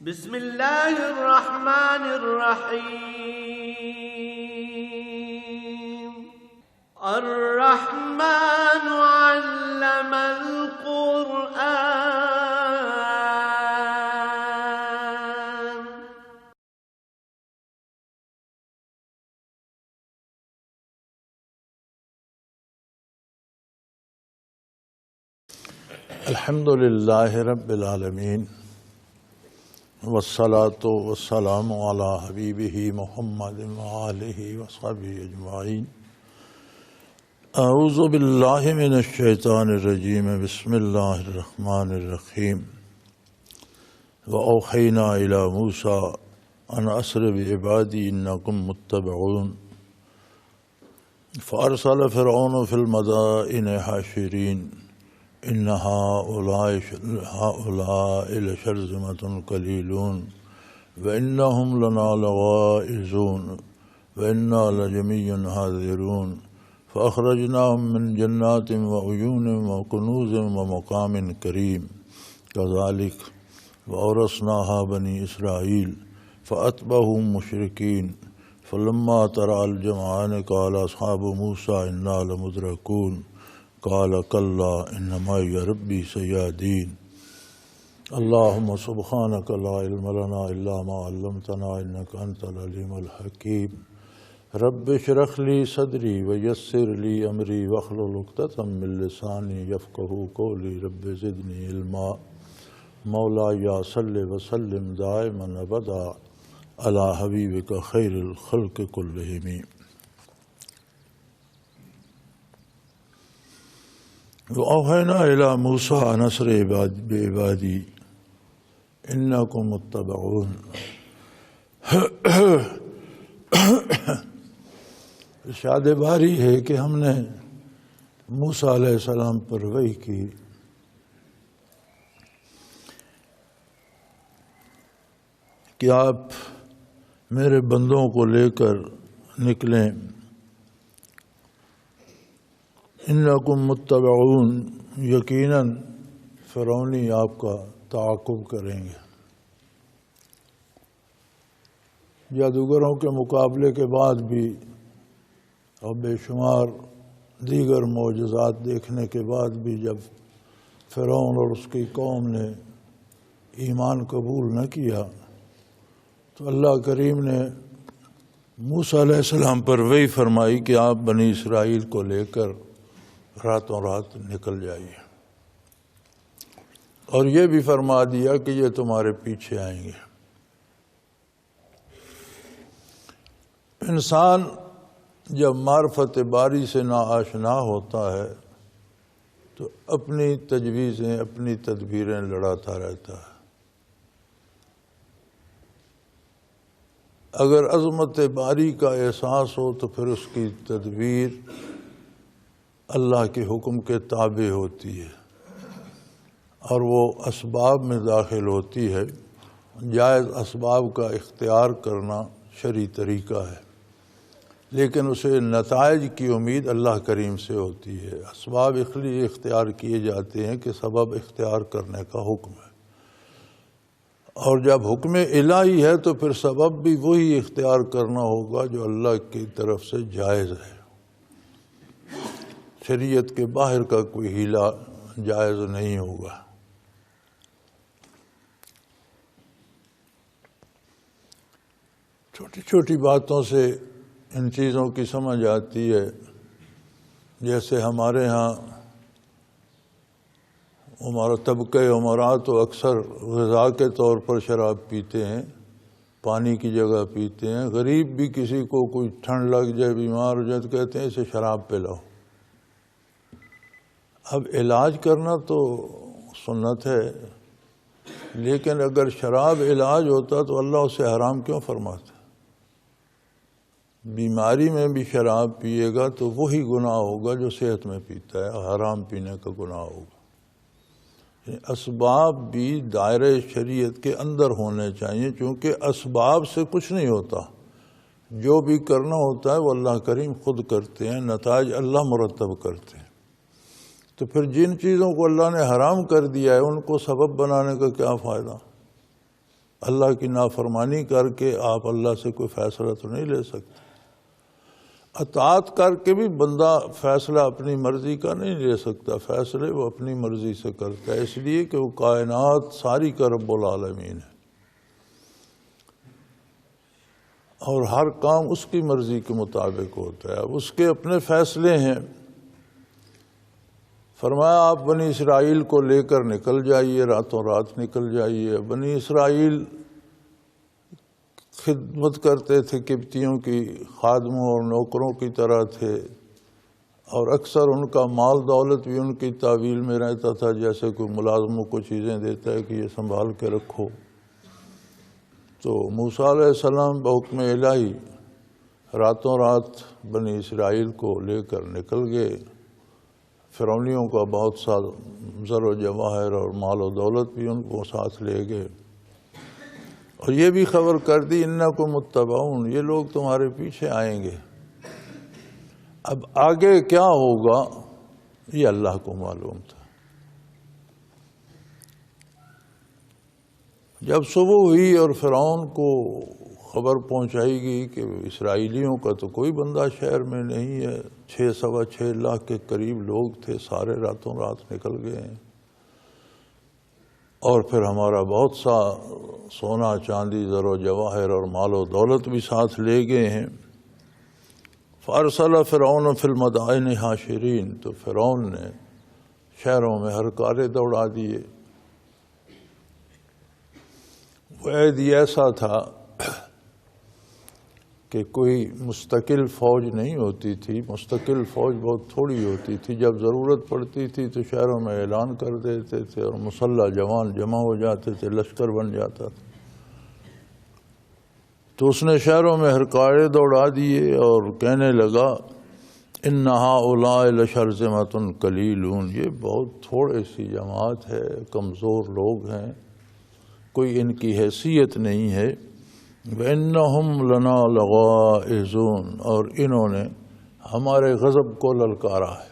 بسم اللہ الرحمن الرحیم الرحمن علم القرآن. الحمد للہ رب العالمین والصلاة والسلام علی حبیبہ محمد وآلہ وصحبہ اجمعین. اعوذ باللہ من الشیطان الرجیم. بسم اللہ الرحمن الرحیم. وأوحینا الی موسیٰ ان اسر بعبادی انکم متبعون فارسل فرعون فی المدائن حاشرین ان هؤلاء لشرذمة قلیلون وانہم لنا لغائظون وانا لجمیع حاذرون فاخرجناهم من جنات وعیون وکنوز ومقام کریم کذلک وأورثناها بنی اسرائیل فأتبعهم مشرکین فلما ترى الجمعان قال اصحاب موسیٰ انا لمدرکون قال کلا ان معی ربی سیہدین. اللہم سبحانک لا علم لنا الا ما علمتنا انک انت العلیم الحکیم. رب اشرح لی صدری ویسر لی امری واحلل عقدۃ من لسانی یفقہوا قولی. رب زدنی علما. مولایا صلی وسلم دائما ابدا علی حبیبک خیر الخلق کلہم. وأوحینا الی موسیٰ ان اسر بعبادی انکم متبعون. ارشاد باری ہے کہ ہم نے موسیٰ علیہ السلام پر وحی کی کہ آپ میرے بندوں کو لے کر نکلیں. انکم متبعون، یقیناً فرعونی آپ کا تعاقب کریں گے. جادوگروں کے مقابلے کے بعد بھی اور بے شمار دیگر معجزات دیکھنے کے بعد بھی جب فرعون اور اس کی قوم نے ایمان قبول نہ کیا تو اللہ کریم نے موسیٰ علیہ السلام پر وحی فرمائی کہ آپ بنی اسرائیل کو لے کر راتوں رات نکل جائیے، اور یہ بھی فرما دیا کہ یہ تمہارے پیچھے آئیں گے. انسان جب معرفت باری سے ناآشنا ہوتا ہے تو اپنی تجویزیں اپنی تدبیریں لڑاتا رہتا ہے. اگر عظمت باری کا احساس ہو تو پھر اس کی تدبیر اللہ کے حکم کے تابع ہوتی ہے اور وہ اسباب میں داخل ہوتی ہے. جائز اسباب کا اختیار کرنا شرعی طریقہ ہے، لیکن اسے نتائج کی امید اللہ کریم سے ہوتی ہے. اسباب اس لیے اختیار کیے جاتے ہیں کہ سبب اختیار کرنے کا حکم ہے، اور جب حکم الہی ہے تو پھر سبب بھی وہی اختیار کرنا ہوگا جو اللہ کی طرف سے جائز ہے. شریعت کے باہر کا کوئی ہیلا جائز نہیں ہوگا. چھوٹی چھوٹی باتوں سے ان چیزوں کی سمجھ آتی ہے. جیسے ہمارے ہاں ہمارا طبقہ عمرا تو اکثر غذا کے طور پر شراب پیتے ہیں، پانی کی جگہ پیتے ہیں. غریب بھی کسی کو کوئی ٹھنڈ لگ جائے، بیمار ہو جائے تو کہتے ہیں اسے شراب پلاؤ. اب علاج کرنا تو سنت ہے، لیکن اگر شراب علاج ہوتا تو اللہ اسے حرام کیوں فرماتا؟ بیماری میں بھی شراب پیے گا تو وہی گناہ ہوگا جو صحت میں پیتا ہے، حرام پینے کا گناہ ہوگا. اسباب بھی دائرہ شریعت کے اندر ہونے چاہیے، چونکہ اسباب سے کچھ نہیں ہوتا. جو بھی کرنا ہوتا ہے وہ اللہ کریم خود کرتے ہیں، نتائج اللہ مرتب کرتے ہیں. تو پھر جن چیزوں کو اللہ نے حرام کر دیا ہے ان کو سبب بنانے کا کیا فائدہ؟ اللہ کی نافرمانی کر کے آپ اللہ سے کوئی فیصلہ تو نہیں لے سکتے۔ اطاعت کر کے بھی بندہ فیصلہ اپنی مرضی کا نہیں لے سکتا، فیصلے وہ اپنی مرضی سے کرتا ہے، اس لیے کہ وہ کائنات ساری کا رب العالمین ہے، اور ہر کام اس کی مرضی کے مطابق ہوتا ہے، اب اس کے اپنے فیصلے ہیں۔ فرمایا آپ بنی اسرائیل کو لے کر نکل جائیے، راتوں رات نکل جائیے۔ بنی اسرائیل خدمت کرتے تھے، قبطیوں کی خادموں اور نوکروں کی طرح تھے، اور اکثر ان کا مال دولت بھی ان کی تعویل میں رہتا تھا، جیسے کوئی ملازموں کو چیزیں دیتا ہے کہ یہ سنبھال کے رکھو۔ تو موسیٰ علیہ السلام بحکم الہی راتوں رات بنی اسرائیل کو لے کر نکل گئے۔ فرعونیوں کا بہت سا زر و جواہر اور مال و دولت بھی ان کو ساتھ لے گئے، اور یہ بھی خبر کر دی انکم متبعون، یہ لوگ تمہارے پیچھے آئیں گے۔ اب آگے کیا ہوگا یہ اللہ کو معلوم تھا۔ جب صبح ہوئی اور فرعون کو خبر پہنچائی گئی کہ اسرائیلیوں کا تو کوئی بندہ شہر میں نہیں ہے، 6.25 لاکھ کے قریب لوگ تھے، سارے راتوں رات نکل گئے ہیں، اور پھر ہمارا بہت سا سونا چاندی زر و جواہر اور مال و دولت بھی ساتھ لے گئے ہیں۔ فارسل فرعون فی المدائن حاشرین، تو فرعون نے شہروں میں ہرکارے دوڑا دیے۔ وہ عہد ایسا تھا کہ کوئی مستقل فوج نہیں ہوتی تھی، مستقل فوج بہت تھوڑی ہوتی تھی، جب ضرورت پڑتی تھی تو شہروں میں اعلان کر دیتے تھے اور مسلح جوان جمع ہو جاتے تھے، لشکر بن جاتا تھا۔ تو اس نے شہروں میں ہرکارے دوڑا دیے اور کہنے لگا ان ہؤلاء لشرذمۃ قلیلون، یہ بہت تھوڑی سی جماعت ہے، کمزور لوگ ہیں، کوئی ان کی حیثیت نہیں ہے۔ وَإِنَّهُمْ لَنَا لَغَائِظُونَ، اور انہوں نے ہمارے غضب کو للکارا ہے،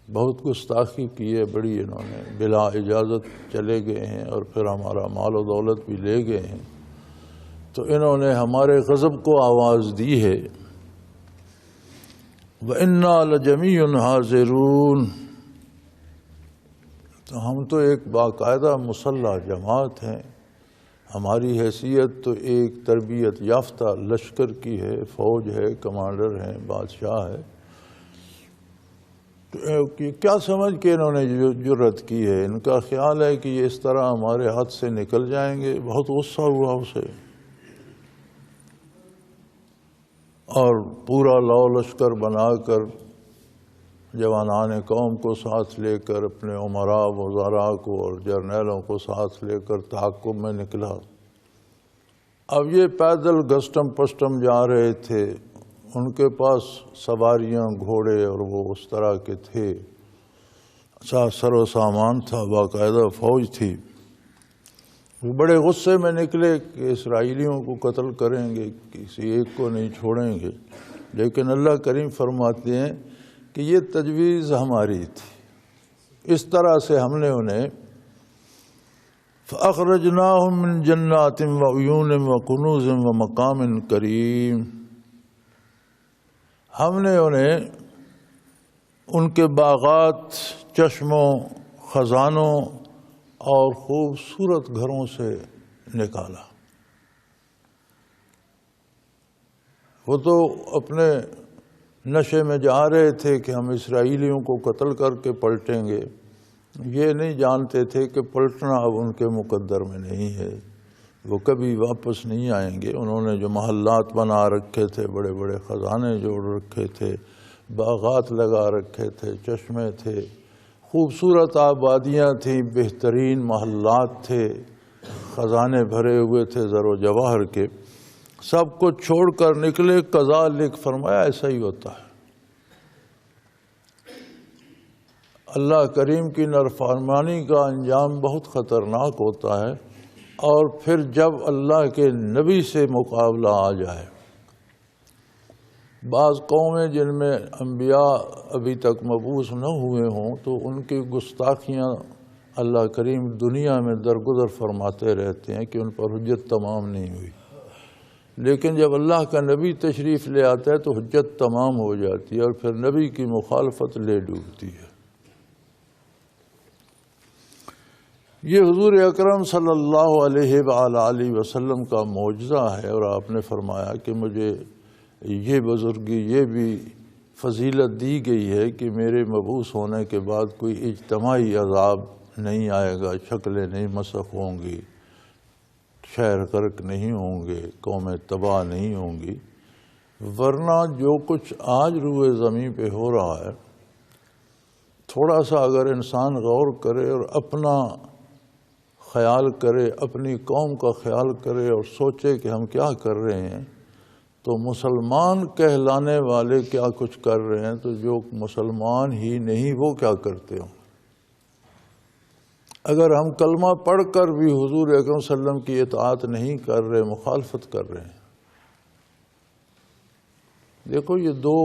بہت گستاخی کی ہے بڑی، انہوں نے بلا اجازت چلے گئے ہیں اور پھر ہمارا مال و دولت بھی لے گئے ہیں، تو انہوں نے ہمارے غضب کو آواز دی ہے۔ وَإِنَّا لَجَمِيعٌ حَاذِرُونَ، تو ہم تو ایک باقاعدہ مسلح جماعت ہیں، ہماری حیثیت تو ایک تربیت یافتہ لشکر کی ہے، فوج ہے، کمانڈر ہیں، بادشاہ ہے۔ تو کیا سمجھ کے انہوں نے جرأت کی ہے؟ ان کا خیال ہے کہ یہ اس طرح ہمارے ہاتھ سے نکل جائیں گے۔ بہت غصہ ہوا اسے، اور پورا لو لشکر بنا کر جوانان قوم کو ساتھ لے کر، اپنے امراء وزراء کو اور جرنیلوں کو ساتھ لے کر تعاقب میں نکلا۔ اب یہ پیدل گشتم پشتم جا رہے تھے، ان کے پاس سواریاں، گھوڑے اور وہ اس طرح کے تھے، سر و سامان تھا، باقاعدہ فوج تھی۔ وہ بڑے غصے میں نکلے کہ اسرائیلیوں کو قتل کریں گے، کسی ایک کو نہیں چھوڑیں گے، لیکن اللہ کریم فرماتے ہیں کہ یہ تجویز ہماری تھی، اس طرح سے ہم نے انہیں فَأَخْرَجْنَاهُم مِّن جَنَّاتٍ وَعُيُونٍ وَكُنُوزٍ وَمَقَامٍ كَرِيمٍ، ہم نے انہیں ان کے باغات، چشموں، خزانوں اور خوبصورت گھروں سے نکالا۔ وہ تو اپنے نشے میں جا رہے تھے کہ ہم اسرائیلیوں کو قتل کر کے پلٹیں گے، یہ نہیں جانتے تھے کہ پلٹنا اب ان کے مقدر میں نہیں ہے، وہ کبھی واپس نہیں آئیں گے۔ انہوں نے جو محلات بنا رکھے تھے، بڑے بڑے خزانے جوڑ رکھے تھے، باغات لگا رکھے تھے، چشمے تھے، خوبصورت آبادیاں تھیں، بہترین محلات تھے، خزانے بھرے ہوئے تھے زر و جواہر کے، سب کو چھوڑ کر نکلے۔ کذالک، فرمایا ایسا ہی ہوتا ہے۔ اللہ کریم کی نافرمانی کا انجام بہت خطرناک ہوتا ہے، اور پھر جب اللہ کے نبی سے مقابلہ آ جائے، بعض قومیں جن میں انبیاء ابھی تک مبعوث نہ ہوئے ہوں تو ان کی گستاخیاں اللہ کریم دنیا میں درگزر فرماتے رہتے ہیں کہ ان پر حجت تمام نہیں ہوئی، لیکن جب اللہ کا نبی تشریف لے آتا ہے تو حجت تمام ہو جاتی ہے اور پھر نبی کی مخالفت لے ڈوبتی ہے۔ یہ حضور اکرم صلی اللہ علیہ وآلہ وسلم کا معجزہ ہے، اور آپ نے فرمایا کہ مجھے یہ بزرگی، یہ بھی فضیلت دی گئی ہے کہ میرے مبعوث ہونے کے بعد کوئی اجتماعی عذاب نہیں آئے گا، شکلیں نہیں مسخ ہوں گی، شہر غرق نہیں ہوں گے، قومیں تباہ نہیں ہوں گی۔ ورنہ جو کچھ آج روئے زمین پہ ہو رہا ہے، تھوڑا سا اگر انسان غور کرے اور اپنا خیال کرے، اپنی قوم کا خیال کرے اور سوچے کہ ہم کیا کر رہے ہیں، تو مسلمان کہلانے والے کیا کچھ کر رہے ہیں، تو جو مسلمان ہی نہیں وہ کیا کرتے ہوں۔ اگر ہم کلمہ پڑھ کر بھی حضور اکرم صلی اللہ علیہ وسلم کی اطاعت نہیں کر رہے، مخالفت کر رہے ہیں۔ دیکھو یہ دو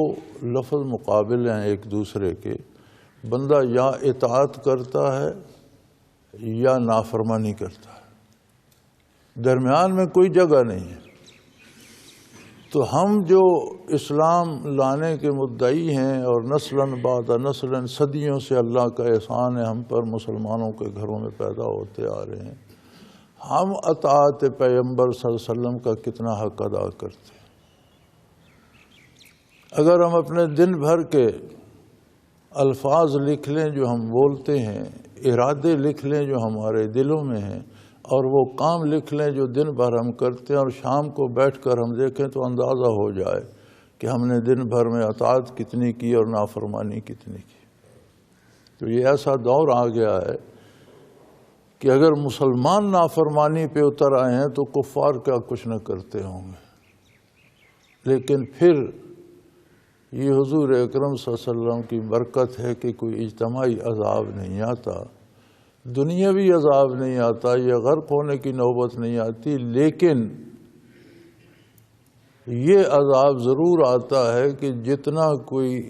لفظ مقابل ہیں ایک دوسرے کے، بندہ یا اطاعت کرتا ہے یا نافرمانی کرتا ہے، درمیان میں کوئی جگہ نہیں ہے۔ تو ہم جو اسلام لانے کے مدعی ہیں اور نسلاً بعد نسلاً صدیوں سے اللہ کا احسان ہے ہم پر، مسلمانوں کے گھروں میں پیدا ہوتے آ رہے ہیں، ہم اطاعت پیغمبر صلی اللہ علیہ وسلم کا کتنا حق ادا کرتے ہیں۔ اگر ہم اپنے دن بھر کے الفاظ لکھ لیں جو ہم بولتے ہیں، ارادے لکھ لیں جو ہمارے دلوں میں ہیں، اور وہ کام لکھ لیں جو دن بھر ہم کرتے ہیں، اور شام کو بیٹھ کر ہم دیکھیں تو اندازہ ہو جائے کہ ہم نے دن بھر میں اطاعت کتنی کی اور نافرمانی کتنی کی۔ تو یہ ایسا دور آ گیا ہے کہ اگر مسلمان نافرمانی پہ اتر آئے ہیں تو کفار کیا کچھ نہ کرتے ہوں گے۔ لیکن پھر یہ حضور اکرم صلی اللہ علیہ وسلم کی برکت ہے کہ کوئی اجتماعی عذاب نہیں آتا، دنیاوی عذاب نہیں آتا، یا غرق ہونے کی نوبت نہیں آتی، لیکن یہ عذاب ضرور آتا ہے کہ جتنا کوئی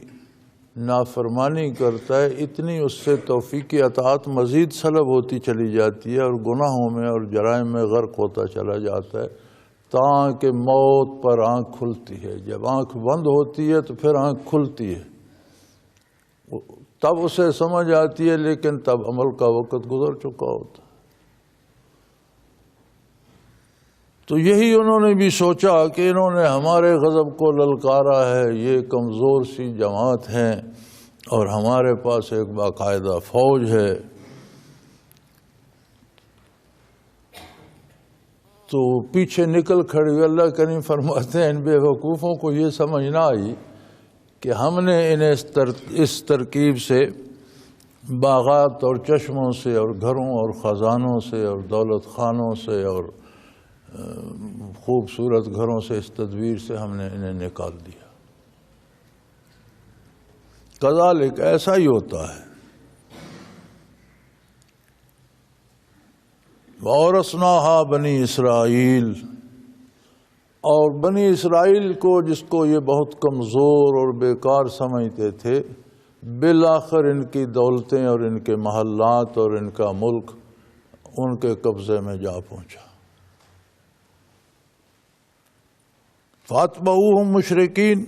نافرمانی کرتا ہے اتنی اس سے توفیق اطاعت مزید سلب ہوتی چلی جاتی ہے، اور گناہوں میں اور جرائم میں غرق ہوتا چلا جاتا ہے، تاکہ موت پر آنکھ کھلتی ہے۔ جب آنکھ بند ہوتی ہے تو پھر آنکھ کھلتی ہے، تب اسے سمجھ آتی ہے، لیکن تب عمل کا وقت گزر چکا ہوتا۔ تو یہی انہوں نے بھی سوچا کہ انہوں نے ہمارے غضب کو للکارا ہے، یہ کمزور سی جماعت ہیں اور ہمارے پاس ایک باقاعدہ فوج ہے، تو پیچھے نکل کھڑی ہوئی۔ اللہ کریم فرماتے ہیں ان بے وقوفوں کو یہ سمجھ نہ آئی کہ ہم نے انہیں اس ترکیب سے باغات اور چشموں سے اور گھروں اور خزانوں سے اور دولت خانوں سے اور خوبصورت گھروں سے، اس تدبیر سے ہم نے انہیں نکال دیا۔ کذالک، ایسا ہی ہوتا ہے۔ وَأَوْرَثْنَاهَا بنی اسرائیل، اور بنی اسرائیل کو، جس کو یہ بہت کمزور اور بیکار سمجھتے تھے، بالآخر ان کی دولتیں اور ان کے محلات اور ان کا ملک ان کے قبضے میں جا پہنچا۔ فَأَتْبَعُوهُمْ مُشْرِكِينَ،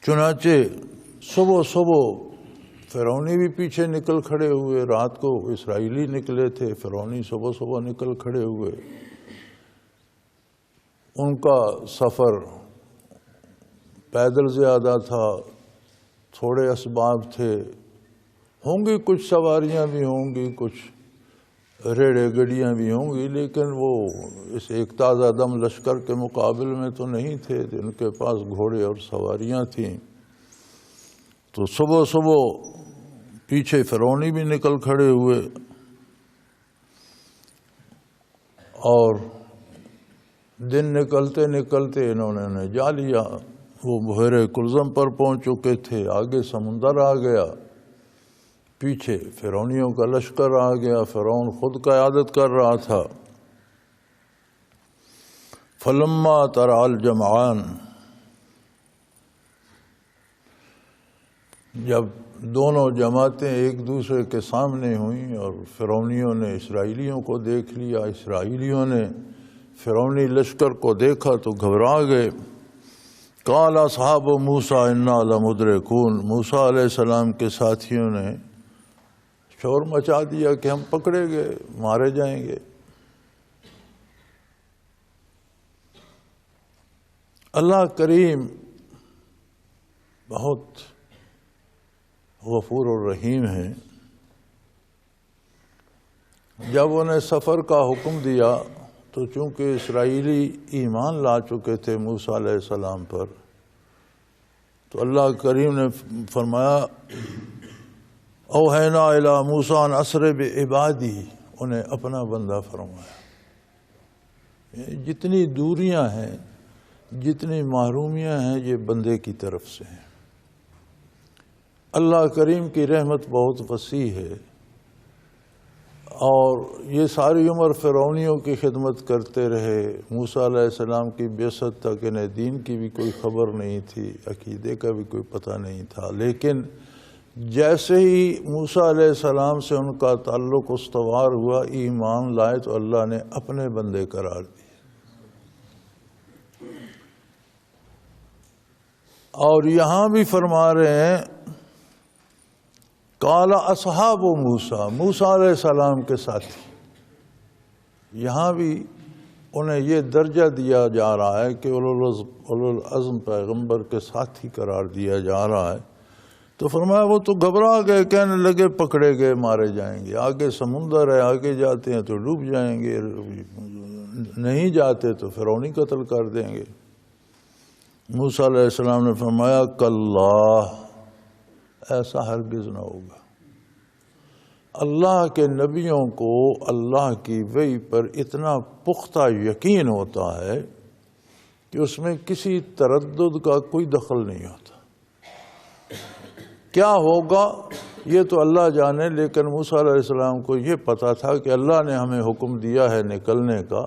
چنانچہ صبح صبح فرعونی بھی پیچھے نکل کھڑے ہوئے، رات کو اسرائیلی نکلے تھے، فرعونی صبح صبح نکل کھڑے ہوئے۔ ان کا سفر پیدل زیادہ تھا، تھوڑے اسباب تھے، ہوں گی کچھ سواریاں بھی ہوں گی، کچھ ریڑے گڑیاں بھی ہوں گی، لیکن وہ اس ایک تازہ دم لشکر کے مقابل میں تو نہیں تھے، ان کے پاس گھوڑے اور سواریاں تھیں۔ تو صبح صبح پیچھے فرعونی بھی نکل کھڑے ہوئے، اور دن نکلتے نکلتے انہوں نے جا لیا۔ وہ بحیرہ کلزم پر پہنچ چکے تھے، آگے سمندر آ گیا، پیچھے فرعونیوں کا لشکر آ گیا، فرعون خود قیادت کر رہا تھا۔ فلما ترى الجمعان، جب دونوں جماعتیں ایک دوسرے کے سامنے ہوئیں اور فرعونیوں نے اسرائیلیوں کو دیکھ لیا، اسرائیلیوں نے فرعونی لشکر کو دیکھا تو گھبرا گئے۔ قال اصحاب موسیٰ انا لمدرکون، موسیٰ علیہ السلام کے ساتھیوں نے شور مچا دیا کہ ہم پکڑے گئے، مارے جائیں گے۔ اللہ کریم بہت غفور الرحیم ہے۔ جب انہیں سفر کا حکم دیا تو چونکہ اسرائیلی ایمان لا چکے تھے موسیٰ علیہ السلام پر، تو اللہ کریم نے فرمایا اوحینا الی موسیٰ ان اسر بعبادی، انہیں اپنا بندہ فرمایا۔ جتنی دوریاں ہیں، جتنی محرومیاں ہیں، یہ بندے کی طرف سے ہیں۔ اللہ کریم کی رحمت بہت وسیع ہے، اور یہ ساری عمر فرعونیوں کی خدمت کرتے رہے۔ موسیٰ علیہ السلام کی بعثت تک انہیں دین کی بھی کوئی خبر نہیں تھی، عقیدے کا بھی کوئی پتہ نہیں تھا، لیکن جیسے ہی موسیٰ علیہ السلام سے ان کا تعلق استوار ہوا، ایمان لائے تو اللہ نے اپنے بندے قرار دیے۔ اور یہاں بھی فرما رہے ہیں قال اصحاب موسیٰ، موسیٰ علیہ السلام کے ساتھی، یہاں بھی انہیں یہ درجہ دیا جا رہا ہے کہ اولو العزم پیغمبر کے ساتھی قرار دیا جا رہا ہے۔ تو فرمایا وہ تو گھبرا گئے، کہنے لگے پکڑے گئے، مارے جائیں گے، آگے سمندر ہے، آگے جاتے ہیں تو ڈوب جائیں گے، نہیں جاتے تو فرعونی قتل کر دیں گے۔ موسیٰ علیہ السلام نے فرمایا کاللہ، ایسا ہرگز نہ ہوگا۔ اللہ کے نبیوں کو اللہ کی وحی پر اتنا پختہ یقین ہوتا ہے کہ اس میں کسی تردد کا کوئی دخل نہیں ہوتا۔ کیا ہوگا یہ تو اللہ جانے، لیکن موسیٰ علیہ السلام کو یہ پتا تھا کہ اللہ نے ہمیں حکم دیا ہے نکلنے کا،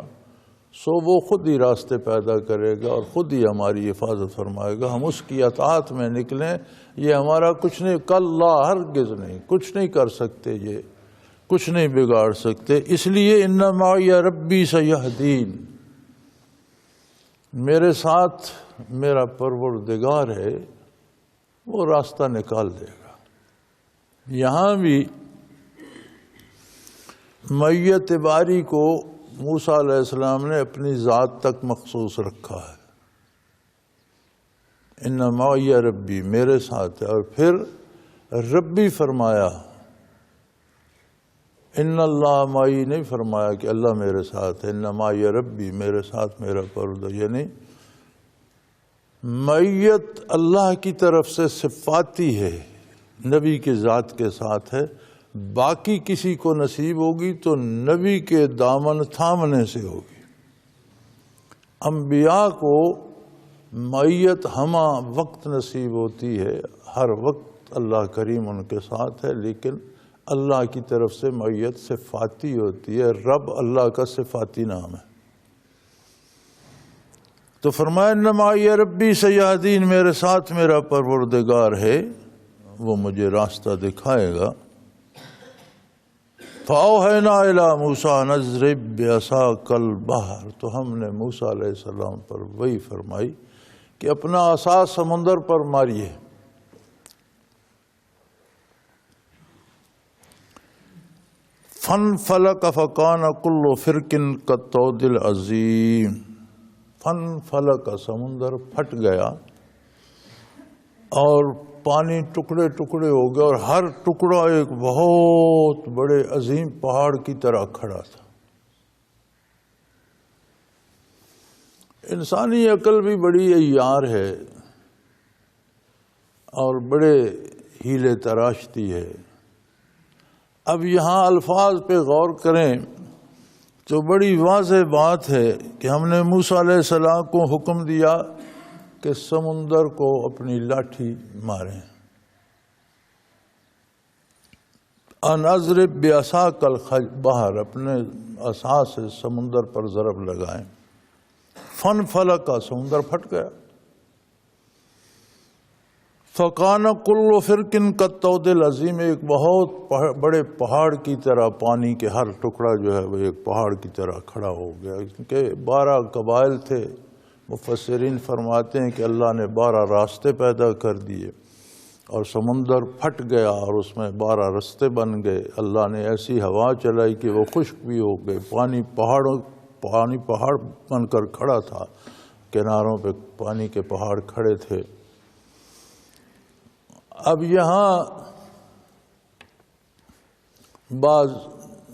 سو وہ خود ہی راستے پیدا کرے گا اور خود ہی ہماری حفاظت فرمائے گا، ہم اس کی اطاعت میں نکلیں، یہ ہمارا کچھ نہیں، کاللہ ہرگز نہیں، کچھ نہیں کر سکتے، یہ کچھ نہیں بگاڑ سکتے۔ اس لیے ان معی ربی سیہدین، میرے ساتھ میرا پروردگار ہے، وہ راستہ نکال دے گا۔ یہاں بھی معیت باری کو موسیٰ علیہ السلام نے اپنی ذات تک مخصوص رکھا ہے، ان معی ربی، میرے ساتھ ہے، اور پھر ربی فرمایا، ان اللہ معی نہیں فرمایا کہ اللہ میرے ساتھ ہے، ان معی ربی، میرے ساتھ میرا پروردگار، یعنی معیت اللہ کی طرف سے صفاتی ہے، نبی کی ذات کے ساتھ ہے، باقی کسی کو نصیب ہوگی تو نبی کے دامن تھامنے سے ہوگی۔ انبیاء کو معیت ہمہ وقت نصیب ہوتی ہے، ہر وقت اللہ کریم ان کے ساتھ ہے، لیکن اللہ کی طرف سے معیت صفاتی ہوتی ہے، رب اللہ کا صفاتی نام ہے۔ تو فرمایا ان معی ربی سیہدین، میرے ساتھ میرا پروردگار ہے، وہ مجھے راستہ دکھائے گا۔ فَأَوْحَيْنَا إِلَىٰ مُوسَىٰ أَنِ اضْرِب بِّعَصَاكَ الْبَحْرَ، تو ہم نے موسیٰ علیہ السلام پر وحی فرمائی کہ اپنا عصا سمندر پر ماریے۔ فَانْفَلَقَ فَكَانَ كُلُّ فِرْقٍ كَالطَّوْدِ الْعَظِيمِ، فَانْفَلَقَ، سمندر پھٹ گیا اور پانی ٹکڑے ٹکڑے ہو گیا، اور ہر ٹکڑا ایک بہت بڑے عظیم پہاڑ کی طرح کھڑا تھا۔ انسانی عقل بھی بڑی عیار ہے اور بڑے ہیلے تراشتی ہے۔ اب یہاں الفاظ پہ غور کریں تو بڑی واضح بات ہے کہ ہم نے موسیٰ علیہ السلام کو حکم دیا کہ سمندر کو اپنی لاٹھی ماریں، ان اضرب بعصاک البحر، اپنے عصا سے سمندر پر ضرب لگائیں۔ فنفلق، سمندر پھٹ گیا۔ فَقَانَ كُلُّ فِرْقٍ كَالطَّوْدِ الْعَظِيمِ، ایک بہت بڑے پہاڑ کی طرح پانی کے ہر ٹکڑا جو ہے وہ ایک پہاڑ کی طرح کھڑا ہو گیا، کیونکہ 12 قبائل تھے۔ مفسرین فرماتے ہیں کہ اللہ نے 12 راستے پیدا کر دیے اور سمندر پھٹ گیا اور اس میں 12 راستے بن گئے۔ اللہ نے ایسی ہوا چلائی کہ وہ خشک بھی ہو گئے، پانی پہاڑ بن کر کھڑا تھا، کناروں پہ پانی کے پہاڑ کھڑے تھے۔ اب یہاں بعض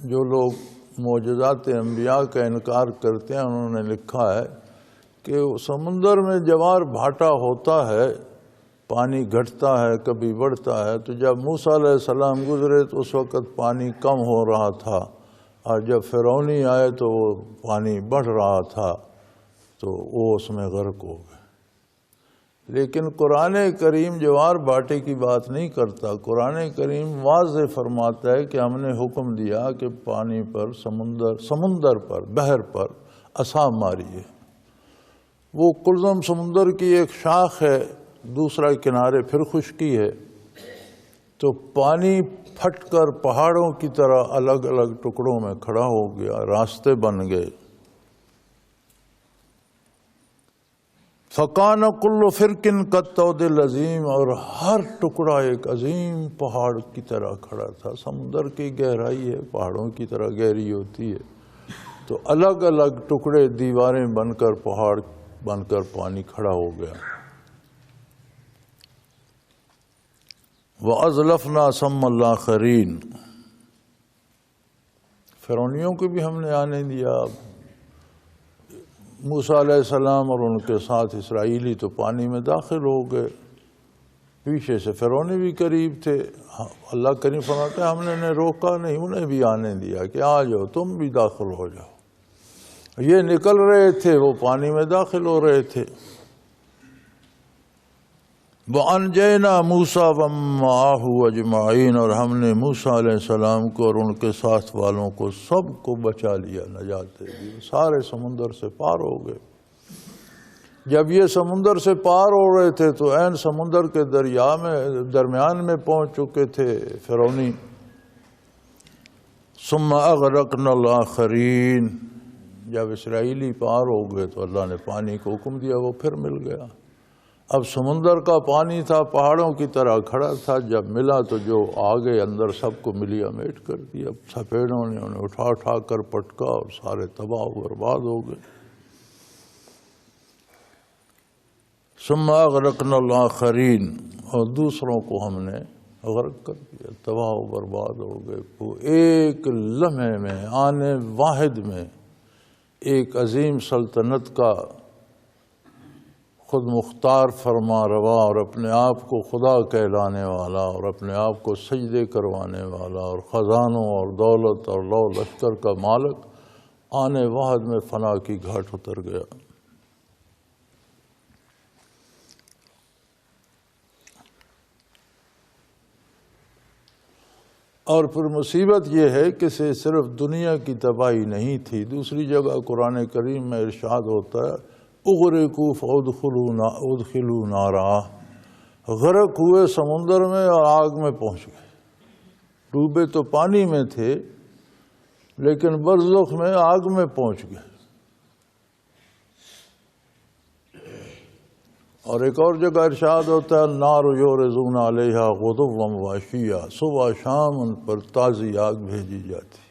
جو لوگ معجزات انبیاء کا انکار کرتے ہیں انہوں نے لکھا ہے کہ سمندر میں جوار بھاٹا ہوتا ہے، پانی گھٹتا ہے کبھی بڑھتا ہے، تو جب موسیٰ علیہ السلام گزرے تو اس وقت پانی کم ہو رہا تھا، اور جب فرعونی آئے تو وہ پانی بڑھ رہا تھا، تو وہ اس میں غرق ہو گئے۔ لیکن قرآن کریم جوار بھاٹے کی بات نہیں کرتا، قرآن کریم واضح فرماتا ہے کہ ہم نے حکم دیا کہ پانی پر سمندر پر بحر پر عصا ماریے۔ وہ کلزم سمندر کی ایک شاخ ہے، دوسرا کنارے پھر خشکی ہے، تو پانی پھٹ کر پہاڑوں کی طرح الگ الگ ٹکڑوں میں کھڑا ہو گیا، راستے بن گئے۔ فَقَانَ كُلُّ فِرْقٍ كَالطَّوْدِ الْعَظِيمِ، اور ہر ٹکڑا ایک عظیم پہاڑ کی طرح کھڑا تھا۔ سمندر کی گہرائی ہے، پہاڑوں کی طرح گہری ہوتی ہے، تو الگ الگ ٹکڑے دیواریں بن کر پہاڑ بن کر پانی کھڑا ہو گیا۔ وَأَزْلَفْنَا ثَمَّ الْآخَرِينَ، فرعونیوں کو بھی ہم نے آنے دیا۔ موسیٰ علیہ السلام اور ان کے ساتھ اسرائیلی تو پانی میں داخل ہو گئے، پیچھے سے فرعونی بھی قریب تھے۔ اللہ کریم فرماتا ہے ہم نے انہیں روکا نہیں، انہیں بھی آنے دیا کہ آ جاؤ تم بھی داخل ہو جاؤ۔ یہ نکل رہے تھے، وہ پانی میں داخل ہو رہے تھے۔ وَأَنْجَيْنَا مُوسَىٰ وَمَن مَّعَهُ أَجْمَعِينَ، اور ہم نے موسیٰ علیہ السلام کو اور ان کے ساتھ والوں کو سب کو بچا لیا، نجات دے دی، سارے سمندر سے پار ہو گئے۔ جب یہ سمندر سے پار ہو رہے تھے تو عین سمندر کے درمیان میں پہنچ چکے تھے فرعونی۔ ثُمَّ أَغْرَقْنَا الْآخَرِينَ، جب اسرائیلی پار ہو گئے تو اللہ نے پانی کو حکم دیا، وہ پھر مل گیا۔ اب سمندر کا پانی تھا، پہاڑوں کی طرح کھڑا تھا، جب ملا تو جو آگے اندر سب کو ملیا میٹ کر دیا۔ سپیڑوں نے انہیں اٹھا اٹھا کر پٹکا اور سارے تباہ و برباد ہو گئے۔ ثم اغرقنا الآخرین، اور دوسروں کو ہم نے غرق کر دیا، تباہ و برباد ہو گئے۔ وہ ایک لمحے میں، آن واحد میں، ایک عظیم سلطنت کا خود مختار فرما روا اور اپنے آپ کو خدا کہلانے والا اور اپنے آپ کو سجدے کروانے والا اور خزانوں اور دولت اور لو لشکر کا مالک آنے واحد میں فنا کی گھاٹ اتر گیا۔ اور پھر مصیبت یہ ہے کہ صرف دنیا کی تباہی نہیں تھی، دوسری جگہ قرآن کریم میں ارشاد ہوتا ہے اغرقوا فادخلوا نارا، غرق ہوئے سمندر میں اور آگ میں پہنچ گئے۔ ڈوبے تو پانی میں تھے لیکن برزخ میں آگ میں پہنچ گئے۔ اور ایک اور جگہ ارشاد ہوتا ہے النار یعرضون علیہا غدوا وعشیا، صبح شام ان پر تازی آگ بھیجی جاتی۔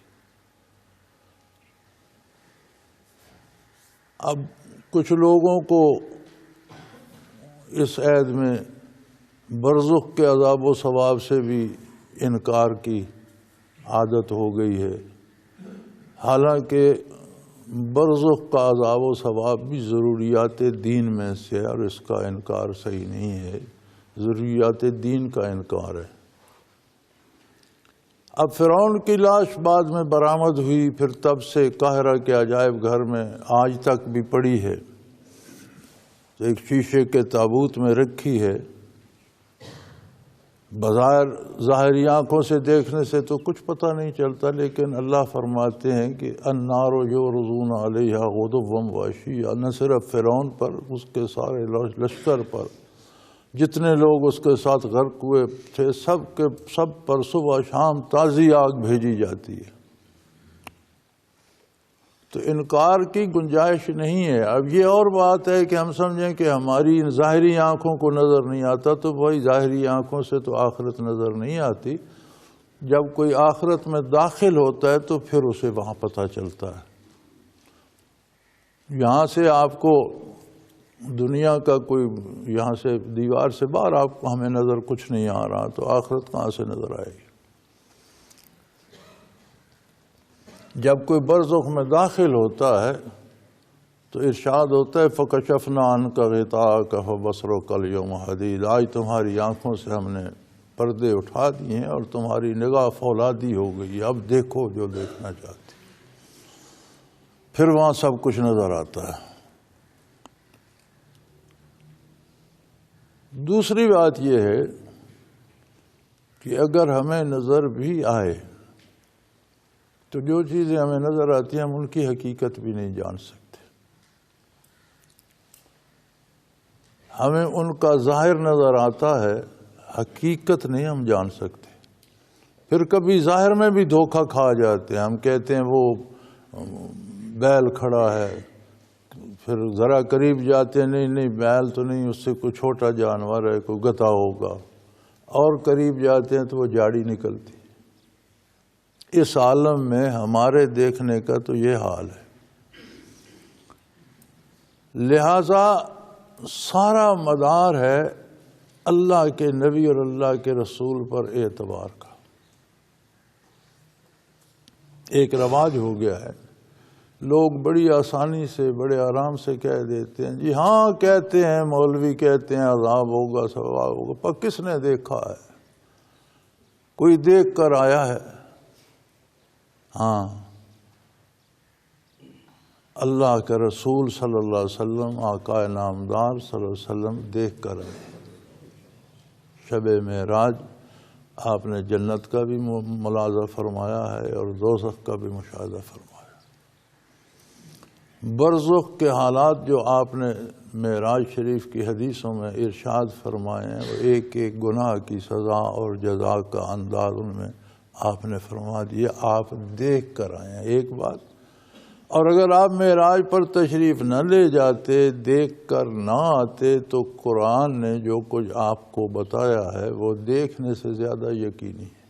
اب کچھ لوگوں کو اس عید میں برزخ کے عذاب و ثواب سے بھی انکار کی عادت ہو گئی ہے، حالانکہ برزخ کا عذاب و ثواب بھی ضروریات دین میں سے ہے اور اس کا انکار صحیح نہیں ہے، ضروریات دین کا انکار ہے۔ اب فرعون کی لاش بعد میں برآمد ہوئی، پھر تب سے قاہرہ کے عجائب گھر میں آج تک بھی پڑی ہے، ایک شیشے کے تابوت میں رکھی ہے۔ بظاہر ظاہری آنکھوں سے دیکھنے سے تو کچھ پتہ نہیں چلتا، لیکن اللہ فرماتے ہیں کہ النار یعرضون علیہا غدوا وعشیا، نہ صرف فرعون پر، اس کے سارے لشکر پر جتنے لوگ اس کے ساتھ غرق ہوئے تھے سب کے سب پر صبح شام تازی آگ بھیجی جاتی ہے۔ تو انکار کی گنجائش نہیں ہے۔ اب یہ اور بات ہے کہ ہم سمجھیں کہ ہماری ظاہری آنکھوں کو نظر نہیں آتا، تو وہی ظاہری آنکھوں سے تو آخرت نظر نہیں آتی۔ جب کوئی آخرت میں داخل ہوتا ہے تو پھر اسے وہاں پتہ چلتا ہے۔ یہاں سے آپ کو دنیا کا کوئی، یہاں سے دیوار سے باہر آپ کو ہمیں نظر کچھ نہیں آ رہا، تو آخرت کہاں سے نظر آئے گی؟ جب کوئی برزخ میں داخل ہوتا ہے تو ارشاد ہوتا ہے فَكَشَفْنَا عَنْكَ غِطَاءَكَ فَبَصَرُكَ الْيَوْمَ حَدِيدٌ، آج تمہاری آنکھوں سے ہم نے پردے اٹھا دیے ہیں اور تمہاری نگاہ فولادی ہو گئی، اب دیکھو جو دیکھنا چاہتی۔ پھر وہاں سب کچھ نظر آتا ہے۔ دوسری بات یہ ہے کہ اگر ہمیں نظر بھی آئے تو جو چیزیں ہمیں نظر آتی ہیں ہم ان کی حقیقت بھی نہیں جان سکتے۔ ہمیں ان کا ظاہر نظر آتا ہے، حقیقت نہیں ہم جان سکتے۔ پھر کبھی ظاہر میں بھی دھوکہ کھا جاتے ہیں، ہم کہتے ہیں وہ بیل کھڑا ہے، پھر ذرا قریب جاتے ہیں، نہیں بیل تو نہیں، اس سے کوئی چھوٹا جانور ہے، کوئی گدھا ہوگا، اور قریب جاتے ہیں تو وہ جاڑی نکلتی۔ اس عالم میں ہمارے دیکھنے کا تو یہ حال ہے۔ لہذا سارا مدار ہے اللہ کے نبی اور اللہ کے رسول پر اعتبار کا۔ ایک رواج ہو گیا ہے، لوگ بڑی آسانی سے بڑے آرام سے کہہ دیتے ہیں جی ہاں، کہتے ہیں مولوی کہتے ہیں عذاب ہوگا ثواب ہوگا، پر کس نے دیکھا ہے؟ کوئی دیکھ کر آیا ہے؟ ہاں، اللہ کے رسول صلی اللہ علیہ وسلم، آقا نامدار صلی اللہ علیہ وسلم دیکھ کر آئے۔ شب معراج آپ نے جنت کا بھی ملاحظہ فرمایا ہے اور دوزخ کا بھی مشاہدہ فرمایا۔ برزخ کے حالات جو آپ نے معراج شریف کی حدیثوں میں ارشاد فرمائے ہیں، وہ ایک ایک گناہ کی سزا اور جزا کا انداز ان میں آپ نے فرما دیا، آپ دیکھ کر آئے ہیں۔ ایک بات، اور اگر آپ معراج پر تشریف نہ لے جاتے، دیکھ کر نہ آتے، تو قرآن نے جو کچھ آپ کو بتایا ہے وہ دیکھنے سے زیادہ یقینی ہے۔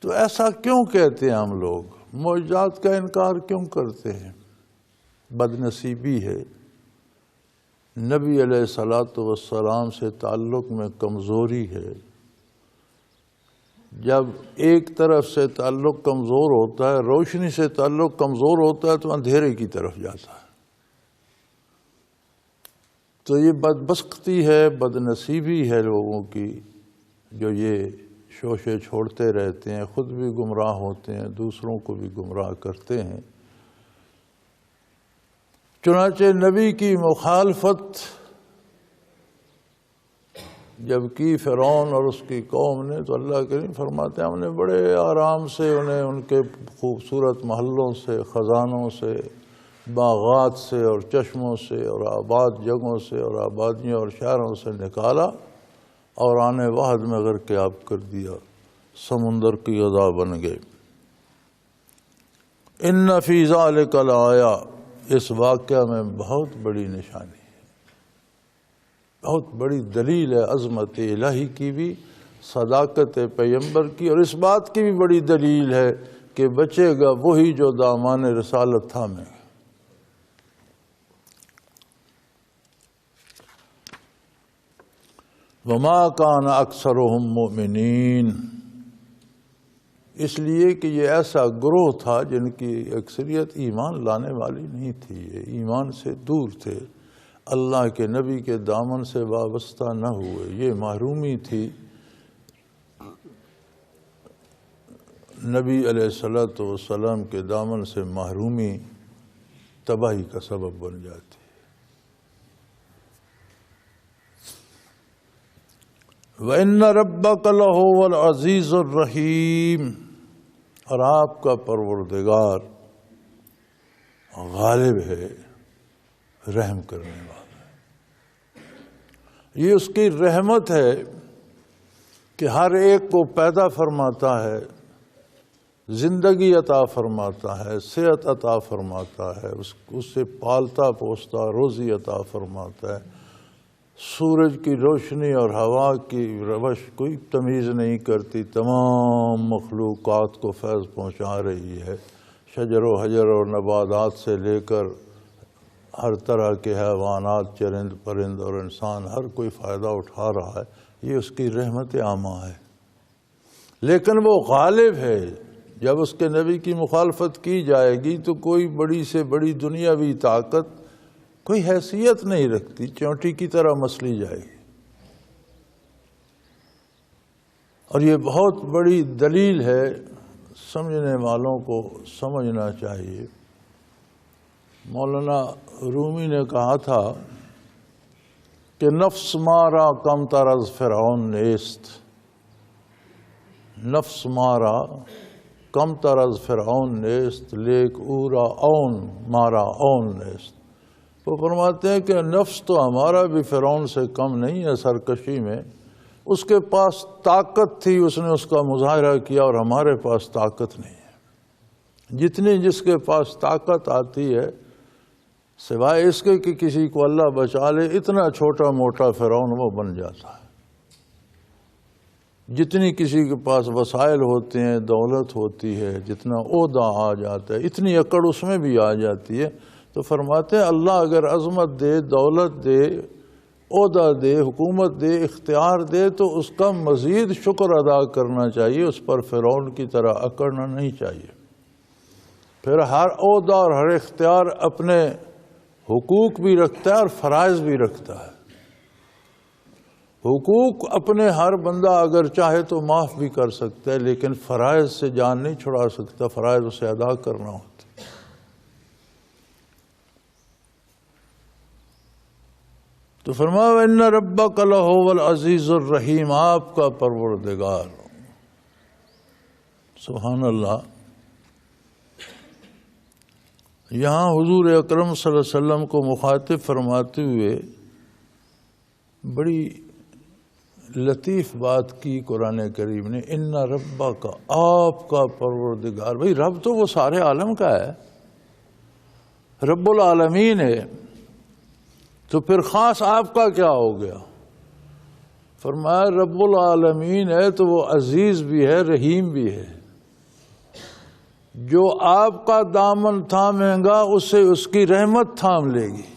تو ایسا کیوں کہتے ہیں ہم لوگ؟ معجزات کا انکار کیوں کرتے ہیں؟ بدنصیبی ہے، نبی علیہ الصلوۃ والسلام سے تعلق میں کمزوری ہے۔ جب ایک طرف سے تعلق کمزور ہوتا ہے، روشنی سے تعلق کمزور ہوتا ہے تو اندھیرے کی طرف جاتا ہے۔ تو یہ بدبختی ہے، بدنصیبی ہے لوگوں کی، جو یہ شوشے چھوڑتے رہتے ہیں، خود بھی گمراہ ہوتے ہیں، دوسروں کو بھی گمراہ کرتے ہیں۔ چنانچہ نبی کی مخالفت جب کی فرعون اور اس کی قوم نے، تو اللہ کریم فرماتے ہیں ہم نے بڑے آرام سے انہیں ان کے خوبصورت محلوں سے، خزانوں سے، باغات سے اور چشموں سے اور آباد جگہوں سے اور آبادیوں اور شہروں سے نکالا اور آنے وحد میں غرقیاب کر دیا، سمندر کی غذا بن گئے۔ ان فی ذلک لآیہ، اس واقعہ میں بہت بڑی نشانی ہے، بہت بڑی دلیل ہے عظمت الہی کی بھی، صداقت پیغمبر کی، اور اس بات کی بھی بڑی دلیل ہے کہ بچے گا وہی جو دامان رسالت تھامے گا۔ وما کان اکثرهم مؤمنین، اس لیے کہ یہ ایسا گروہ تھا جن کی اکثریت ایمان لانے والی نہیں تھی، یہ ایمان سے دور تھے، اللہ کے نبی کے دامن سے وابستہ نہ ہوئے، یہ محرومی تھی۔ نبی علیہ الصلوۃ والسلام کے دامن سے محرومی تباہی کا سبب بن جاتی۔ وَإِنَّ رَبَّكَ لَهُوَ الْعَزِيزُ الرَّحِيمُ، اور آپ کا پروردگار غالب ہے، رحم کرنے والا ہے۔ یہ اس کی رحمت ہے کہ ہر ایک کو پیدا فرماتا ہے، زندگی عطا فرماتا ہے، صحت عطا فرماتا ہے، اس سے پالتا پوستا روزی عطا فرماتا ہے۔ سورج کی روشنی اور ہوا کی روش کوئی تمیز نہیں کرتی، تمام مخلوقات کو فیض پہنچا رہی ہے۔ شجر و حجر اور نباتات سے لے کر ہر طرح کے حیوانات، چرند پرند اور انسان، ہر کوئی فائدہ اٹھا رہا ہے۔ یہ اس کی رحمت عامہ ہے، لیکن وہ غالب ہے۔ جب اس کے نبی کی مخالفت کی جائے گی تو کوئی بڑی سے بڑی دنیاوی طاقت کوئی حیثیت نہیں رکھتی، چونٹی کی طرح مسلی جائے گی۔ اور یہ بہت بڑی دلیل ہے، سمجھنے والوں کو سمجھنا چاہیے۔ مولانا رومی نے کہا تھا کہ نفس مارا کم تر از فرعون نیست، نفس مارا کم تر از فرعون نیست، لیک اورا اون مارا اون نیست۔ وہ فرماتے ہیں کہ نفس تو ہمارا بھی فرعون سے کم نہیں ہے سرکشی میں، اس کے پاس طاقت تھی، اس نے اس کا مظاہرہ کیا، اور ہمارے پاس طاقت نہیں ہے۔ جتنی جس کے پاس طاقت آتی ہے، سوائے اس کے کہ کسی کو اللہ بچا لے، اتنا چھوٹا موٹا فرعون وہ بن جاتا ہے۔ جتنی کسی کے پاس وسائل ہوتے ہیں، دولت ہوتی ہے، جتنا عہدہ آ جاتا ہے، اتنی اکڑ اس میں بھی آ جاتی ہے۔ تو فرماتے ہیں اللہ اگر عظمت دے، دولت دے، عہدہ دے، حکومت دے، اختیار دے، تو اس کا مزید شکر ادا کرنا چاہیے، اس پر فرعون کی طرح اکڑنا نہیں چاہیے۔ پھر ہر عہدہ اور ہر اختیار اپنے حقوق بھی رکھتا ہے اور فرائض بھی رکھتا ہے۔ حقوق اپنے ہر بندہ اگر چاہے تو معاف بھی کر سکتا ہے، لیکن فرائض سے جان نہیں چھڑا سکتا، فرائض اسے ادا کرنا ہوتا ہے۔ تو فرمایا وَإِنَّ رَبَّكَ لَهُوَ الْعَزِيزُ الرَّحِيمُ، آپ کا پروردگار۔ سبحان اللہ۔ یہاں حضور اکرم صلی اللہ علیہ وسلم کو مخاطب فرماتے ہوئے بڑی لطیف بات کی قرآن کریم نے، ان ربک، آپ کا پروردگار۔ بھئی رب تو وہ سارے عالم کا ہے، رب العالمین ہے، تو پھر خاص آپ کا کیا ہو گیا؟ فرمایا رب العالمین ہے تو وہ عزیز بھی ہے، رحیم بھی ہے۔ جو آپ کا دامن تھامے گا اسے اس کی رحمت تھام لے گی،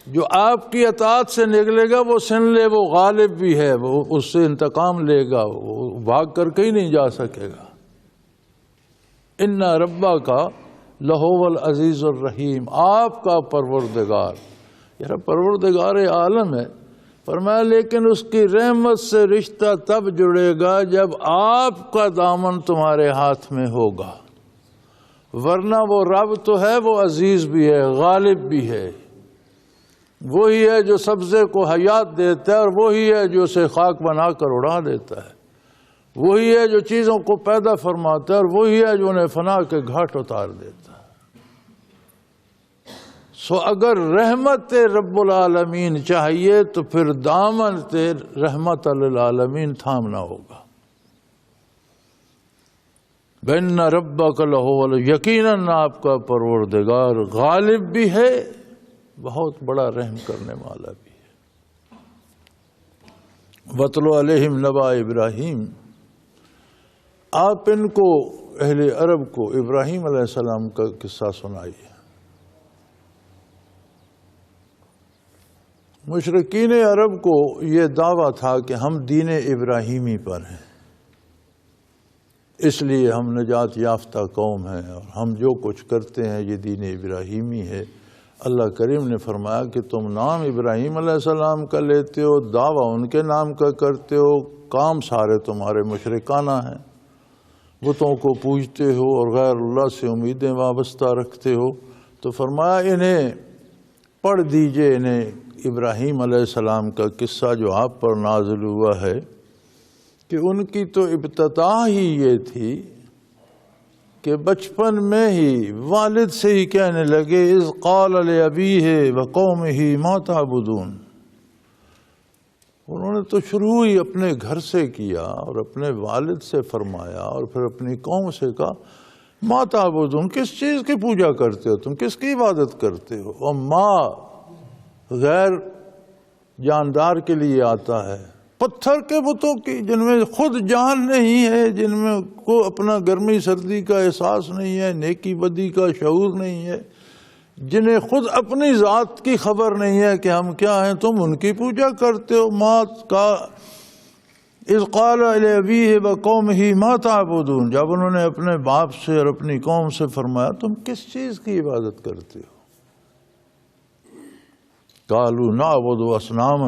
جو آپ کی اطاعت سے نکلے گا وہ سن لے، وہ غالب بھی ہے، وہ اس سے انتقام لے گا، وہ بھاگ کر کہیں نہیں جا سکے گا۔ ان ربک لہو العزیز الرحیم، آپ کا پروردگار، یہ پروردگار عالم ہے۔ فرمایا لیکن اس کی رحمت سے رشتہ تب جڑے گا جب آپ کا دامن تمہارے ہاتھ میں ہوگا، ورنہ وہ رب تو ہے، وہ عزیز بھی ہے، غالب بھی ہے۔ وہی ہے جو سبزے کو حیات دیتا ہے، اور وہی ہے جو اسے خاک بنا کر اڑا دیتا ہے، وہی ہے جو چیزوں کو پیدا فرماتا ہے، اور وہی ہے جو انہیں فنا کے گھاٹ اتار دیتا ہے۔ سو اگر رحمت رب العالمین چاہیے تو پھر دامن رحمت للعالمین تھامنا ہوگا۔ بِإِنَّ رَبَّكَ لَهُوَ، یقیناً آپ کا پروردگار غالب بھی ہے، بہت بڑا رحم کرنے والا بھی ہے۔ وَاتْلُ عَلَيْهِمْ نَبَأَ ابراہیم، آپ ان کو، اہل عرب کو، ابراہیم علیہ السلام کا قصہ سنائیے۔ مشرکین عرب کو یہ دعویٰ تھا کہ ہم دین ابراہیمی پر ہیں، اس لیے ہم نجات یافتہ قوم ہیں، اور ہم جو کچھ کرتے ہیں یہ دین ابراہیمی ہے۔ اللہ کریم نے فرمایا کہ تم نام ابراہیم علیہ السلام کا لیتے ہو، دعویٰ ان کے نام کا کرتے ہو، کام سارے تمہارے مشرکانہ ہیں، بتوں کو پوجتے ہو اور غیر اللہ سے امیدیں وابستہ رکھتے ہو۔ تو فرمایا انہیں پڑھ دیجئے، انہیں ابراہیم علیہ السلام کا قصہ جو آپ پر نازل ہوا ہے، کہ ان کی تو ابتدا ہی یہ تھی کہ بچپن میں ہی والد سے ہی کہنے لگے اذ قال لأبیہ وقومہ ما تعبدون، انہوں نے تو شروع ہی اپنے گھر سے کیا اور اپنے والد سے فرمایا اور پھر اپنی قوم سے کہا ما تعبدون، کس چیز کی پوجا کرتے ہو تم، کس کی عبادت کرتے ہو؟ اور ما غیر جاندار کے لیے آتا ہے، پتھر کے بتوں کی جن میں خود جان نہیں ہے، جن میں کو اپنا گرمی سردی کا احساس نہیں ہے، نیکی بدی کا شعور نہیں ہے، جنہیں خود اپنی ذات کی خبر نہیں ہے کہ ہم کیا ہیں، تم ان کی پوجا کرتے ہو۔ مات کا اذ قال لأبیہ وقومہ ما تعبدون، جب انہوں نے اپنے باپ سے اور اپنی قوم سے فرمایا تم کس چیز کی عبادت کرتے ہو؟ قالوا نعبد اصناما،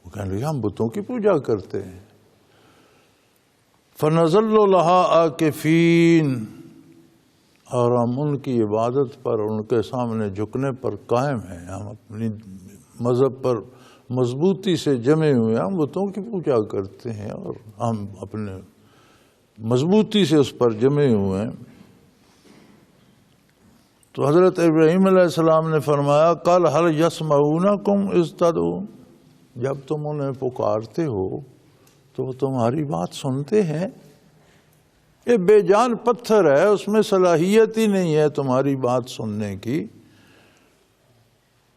وہ کہنے لگے ہم بتوں کی پوجا کرتے ہیں۔ فنظل لہا عاکفین، اور ہم ان کی عبادت پر، ان کے سامنے جھکنے پر قائم ہیں، ہم اپنی مذہب پر مضبوطی سے جمے ہوئے ہیں، ہم بتوں کی پوجا کرتے ہیں اور ہم اپنے مضبوطی سے اس پر جمے ہوئے ہیں۔ تو حضرت ابراہیم علیہ السلام نے فرمایا قال هل يسمعونكم اذ تدعون، جب تم انہیں پکارتے ہو تو وہ تمہاری بات سنتے ہیں؟ یہ بے جان پتھر ہے، اس میں صلاحیت ہی نہیں ہے تمہاری بات سننے کی،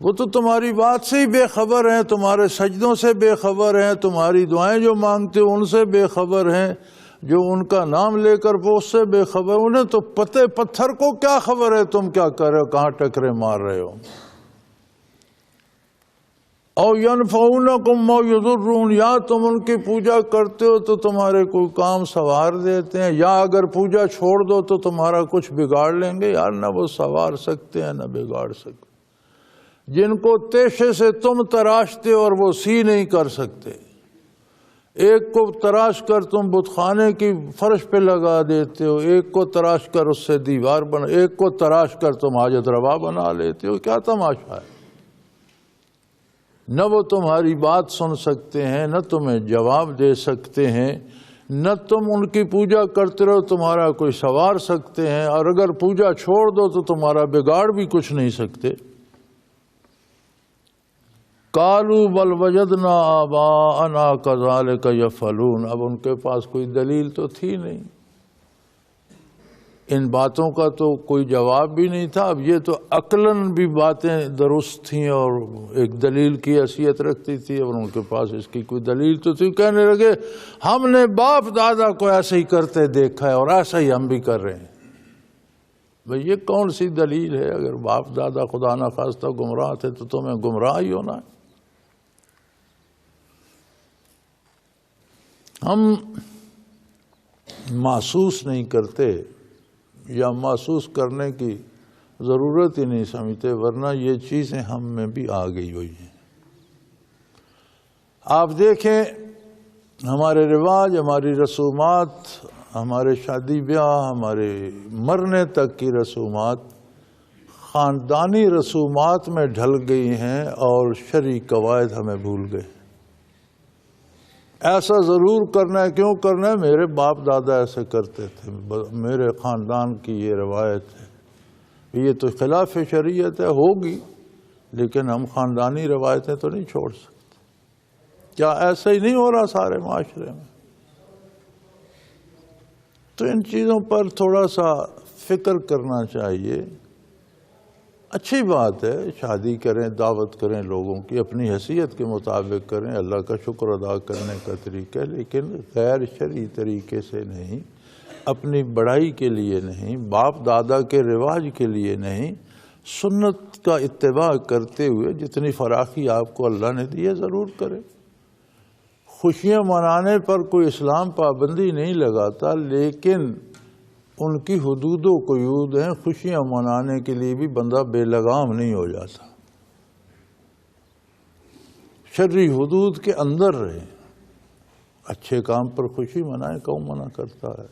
وہ تو تمہاری بات سے ہی بے خبر ہیں، تمہارے سجدوں سے بے خبر ہیں، تمہاری دعائیں جو مانگتے ہو ان سے بے خبر ہیں، جو ان کا نام لے کر وہ اس سے بے خبر، انہیں تو پتھر کو کیا خبر ہے تم کیا کر رہے ہو، کہاں ٹکرے مار رہے ہو۔ او ینفعونکم او یضرون، یا تم ان کی پوجا کرتے ہو تو تمہارے کوئی کام سنوار دیتے ہیں، یا اگر پوجا چھوڑ دو تو تمہارا کچھ بگاڑ لیں گے۔ یار نہ وہ سنوار سکتے ہیں نہ بگاڑ سکتے، جن کو تیشے سے تم تراشتے اور وہ سی نہیں کر سکتے، ایک کو تراش کر تم بت خانے کی فرش پہ لگا دیتے ہو، ایک کو تراش کر اس سے دیوار بنا، ایک کو تراش کر تم حاجت روا بنا لیتے ہو، کیا تماشا ہے؟ نہ وہ تمہاری بات سن سکتے ہیں، نہ تمہیں جواب دے سکتے ہیں، نہ تم ان کی پوجا کرتے رہو تمہارا کوئی سنوار سکتے ہیں، اور اگر پوجا چھوڑ دو تو تمہارا بگاڑ بھی کچھ نہیں سکتے۔ قالوا بل وجدنا آباءنا كذلك يفعلون، اب ان کے پاس کوئی دلیل تو تھی نہیں، ان باتوں کا تو کوئی جواب بھی نہیں تھا، اب یہ تو عقلاً بھی باتیں درست تھیں اور ایک دلیل کی حیثیت رکھتی تھی، اور ان کے پاس اس کی کوئی دلیل تو تھی۔ کہنے لگے ہم نے باپ دادا کو ایسے ہی کرتے دیکھا ہے اور ایسا ہی ہم بھی کر رہے ہیں۔ بھئی یہ کون سی دلیل ہے؟ اگر باپ دادا خدا نہ خواستہ گمراہ تھے تو تمہیں گمراہ ہی ہونا ہے۔ ہم محسوس نہیں کرتے یا محسوس کرنے کی ضرورت ہی نہیں سمجھتے، ورنہ یہ چیزیں ہم میں بھی آ گئی ہوئی ہیں۔ آپ دیکھیں ہمارے رواج، ہماری رسومات، ہمارے شادی بیاہ، ہمارے مرنے تک کی رسومات خاندانی رسومات میں ڈھل گئی ہیں اور شرعی قواعد ہمیں بھول گئے۔ ایسا ضرور کرنا ہے، کیوں کرنا ہے؟ میرے باپ دادا ایسے کرتے تھے، میرے خاندان کی یہ روایت ہے، یہ تو خلاف شریعت ہے، ہوگی لیکن ہم خاندانی روایتیں تو نہیں چھوڑ سکتے۔ کیا ایسا ہی نہیں ہو رہا سارے معاشرے میں؟ تو ان چیزوں پر تھوڑا سا فکر کرنا چاہیے۔ اچھی بات ہے، شادی کریں، دعوت کریں لوگوں کی، اپنی حیثیت کے مطابق کریں، اللہ کا شکر ادا کرنے کا طریقہ، لیکن غیر شرعی طریقے سے نہیں، اپنی بڑائی کے لیے نہیں، باپ دادا کے رواج کے لیے نہیں، سنت کا اتباع کرتے ہوئے جتنی فراخی آپ کو اللہ نے دی ہے ضرور کریں۔ خوشیاں منانے پر کوئی اسلام پابندی نہیں لگاتا، لیکن ان کی حدود و قیود ہیں، خوشیاں منانے کے لیے بھی بندہ بے لگام نہیں ہو جاتا، شرعی حدود کے اندر رہے، اچھے کام پر خوشی منائے، کون منع کرتا ہے؟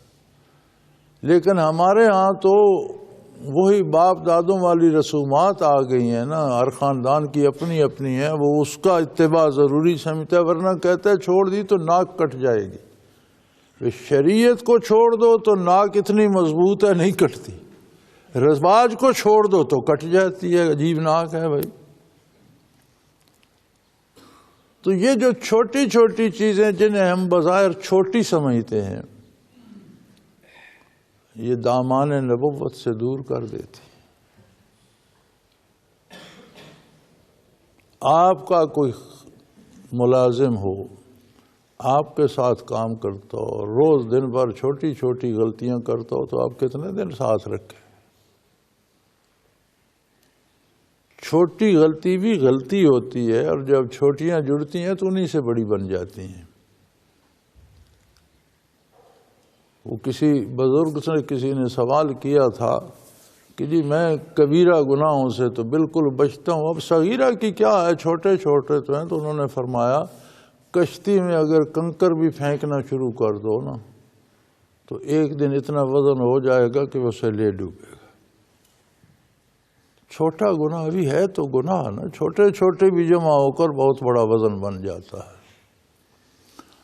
لیکن ہمارے ہاں تو وہی باپ دادوں والی رسومات آ گئی ہیں نا، ہر خاندان کی اپنی اپنی ہے، وہ اس کا اتباع ضروری سمجھتا ہے، ورنہ کہتا ہے چھوڑ دی تو ناک کٹ جائے گی، شریعت کو چھوڑ دو تو ناک اتنی مضبوط ہے نہیں کٹتی، رواج کو چھوڑ دو تو کٹ جاتی ہے، عجیب ناک ہے بھائی۔ تو یہ جو چھوٹی چھوٹی چیزیں جنہیں ہم بظاہر چھوٹی سمجھتے ہیں، یہ دامان نبوت سے دور کر دیتی۔ آپ کا کوئی ملازم ہو، آپ کے ساتھ کام کرتا ہو، روز دن بھر چھوٹی چھوٹی غلطیاں کرتا ہو، تو آپ کتنے دن ساتھ رکھیں؟ چھوٹی غلطی بھی غلطی ہوتی ہے، اور جب چھوٹیاں جڑتی ہیں تو انہی سے بڑی بن جاتی ہیں۔ وہ کسی بزرگ سے کسی نے سوال کیا تھا کہ جی میں کبیرہ گناہوں سے تو بالکل بچتا ہوں، اب صغیرہ کی کیا ہے، چھوٹے چھوٹے تو ہیں۔ تو انہوں نے فرمایا کشتی میں اگر کنکر بھی پھینکنا شروع کر دو نا تو ایک دن اتنا وزن ہو جائے گا کہ وہ اسے لے ڈوبے گا۔ چھوٹا گناہ بھی ہے تو گناہ نا، چھوٹے چھوٹے بھی جمع ہو کر بہت بڑا وزن بن جاتا ہے۔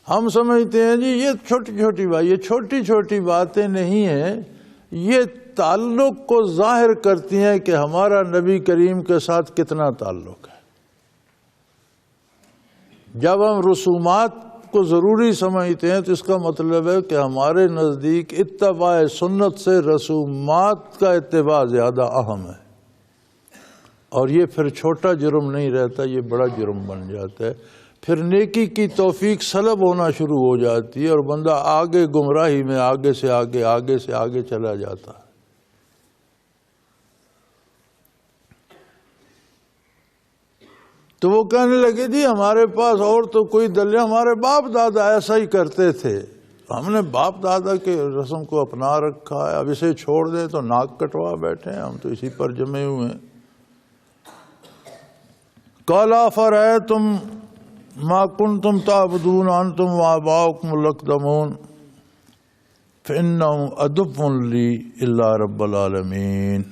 ہم سمجھتے ہیں جی یہ چھوٹی چھوٹی بات، یہ چھوٹی چھوٹی باتیں نہیں ہیں، یہ تعلق کو ظاہر کرتی ہیں کہ ہمارا نبی کریم کے ساتھ کتنا تعلق ہے۔ جب ہم رسومات کو ضروری سمجھتے ہیں تو اس کا مطلب ہے کہ ہمارے نزدیک اتباع سنت سے رسومات کا اتباع زیادہ اہم ہے، اور یہ پھر چھوٹا جرم نہیں رہتا، یہ بڑا جرم بن جاتا ہے۔ پھر نیکی کی توفیق سلب ہونا شروع ہو جاتی ہے، اور بندہ آگے گمراہی میں آگے سے آگے چلا جاتا ہے۔ تو وہ کہنے لگے جی ہمارے پاس اور تو کوئی دلیل، ہمارے باپ دادا ایسا ہی کرتے تھے، ہم نے باپ دادا کے رسم کو اپنا رکھا ہے، اب اسے چھوڑ دیں تو ناک کٹوا بیٹھے ہیں، ہم تو اسی پر جمے ہوئے ہیں۔ قَالَ أَفَرَأَيْتُم مَا كُنتُمْ تَعْبُدُونَ أَنتُمْ وَآبَاؤُكُمُ الْأَقْدَمُونَ فَإِنَّهُمْ عَدُوٌّ لِّي إِلَّا رَبَّ الْعَالَمِينَ۔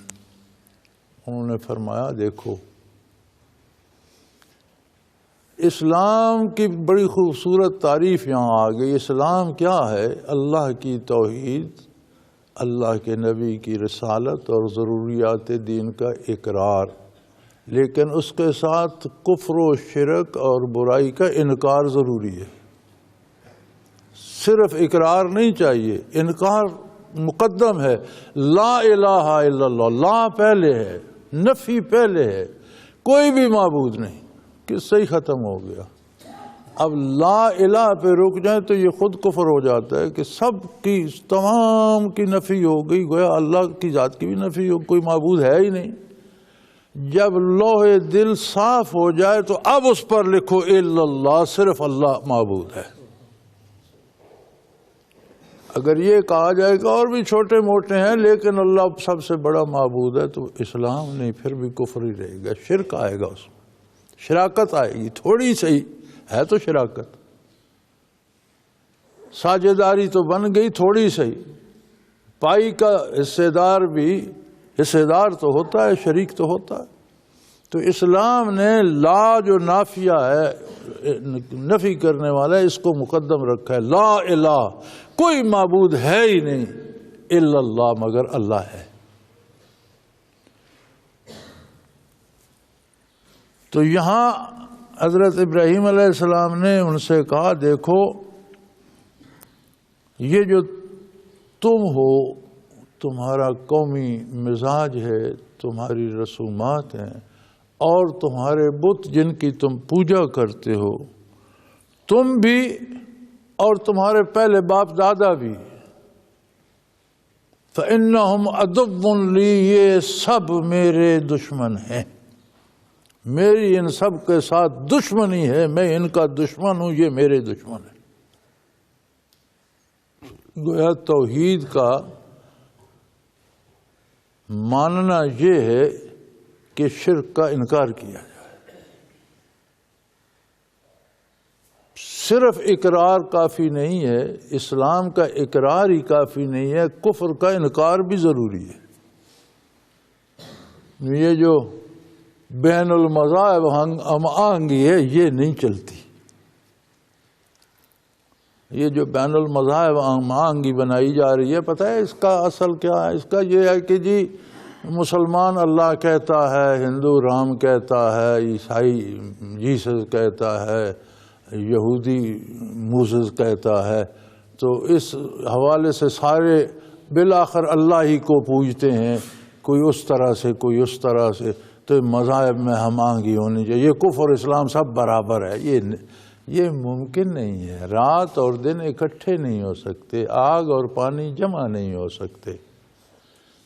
انہوں نے فرمایا دیکھو اسلام کی بڑی خوبصورت تعریف یہاں آ گئی۔ اسلام کیا ہے؟ اللہ کی توحید، اللہ کے نبی کی رسالت اور ضروریات دین کا اقرار، لیکن اس کے ساتھ کفر و شرک اور برائی کا انکار ضروری ہے۔ صرف اقرار نہیں چاہیے، انکار مقدم ہے۔ لا الہ الا اللہ، لا پہلے ہے، نفی پہلے ہے، کوئی بھی معبود نہیں، قصہ ہی ختم ہو گیا۔ اب لا الہ پہ رک جائیں تو یہ خود کفر ہو جاتا ہے کہ سب کی تمام کی نفی ہو گئی، گویا اللہ کی ذات کی بھی نفی ہو، کوئی معبود ہے ہی نہیں۔ جب لوح دل صاف ہو جائے تو اب اس پر لکھو الا اللہ، صرف اللہ معبود ہے۔ اگر یہ کہا جائے کہ اور بھی چھوٹے موٹے ہیں لیکن اللہ سب سے بڑا معبود ہے، تو اسلام نہیں، پھر بھی کفر ہی رہے گا، شرک آئے گا، اس میں شراکت آئے گی، تھوڑی صحیح ہے تو شراکت، ساجھیداری تو بن گئی تھوڑی صحیح، پائی کا حصے دار بھی حصے دار تو ہوتا ہے، شریک تو ہوتا ہے۔ تو اسلام نے لا جو نافیہ ہے، نفی کرنے والا ہے، اس کو مقدم رکھا ہے۔ لا الہ، کوئی معبود ہے ہی نہیں الا اللہ، مگر اللہ ہے۔ تو یہاں حضرت ابراہیم علیہ السلام نے ان سے کہا دیکھو یہ جو تم ہو، تمہارا قومی مزاج ہے، تمہاری رسومات ہیں، اور تمہارے بت جن کی تم پوجا کرتے ہو، تم بھی اور تمہارے پہلے باپ دادا بھی، فَإِنَّهُمْ عَدُوٌّ لِّي، یہ سب میرے دشمن ہیں، میری ان سب کے ساتھ دشمنی ہے، میں ان کا دشمن ہوں، یہ میرے دشمن ہیں۔ گویا توحید کا ماننا یہ ہے کہ شرک کا انکار کیا جائے۔ صرف اقرار کافی نہیں ہے، اسلام کا اقرار ہی کافی نہیں ہے، کفر کا انکار بھی ضروری ہے۔ یہ جو بین المذاہب ہم آہنگی ہے، یہ نہیں چلتی۔ یہ جو بین المذاہب آہنگی بنائی جا رہی ہے، پتہ ہے اس کا اصل کیا ہے؟ اس کا یہ ہے کہ جی مسلمان اللہ کہتا ہے، ہندو رام کہتا ہے، عیسائی جیسس کہتا ہے، یہودی موسیس کہتا ہے، تو اس حوالے سے سارے بالآخر اللہ ہی کو پوجتے ہیں، کوئی اس طرح سے کوئی اس طرح سے، تو مذاہب میں ہم آہنگی ہونی چاہیے، یہ کفر اور اسلام سب برابر ہے، یہ ممکن نہیں ہے۔ رات اور دن اکٹھے نہیں ہو سکتے، آگ اور پانی جمع نہیں ہو سکتے،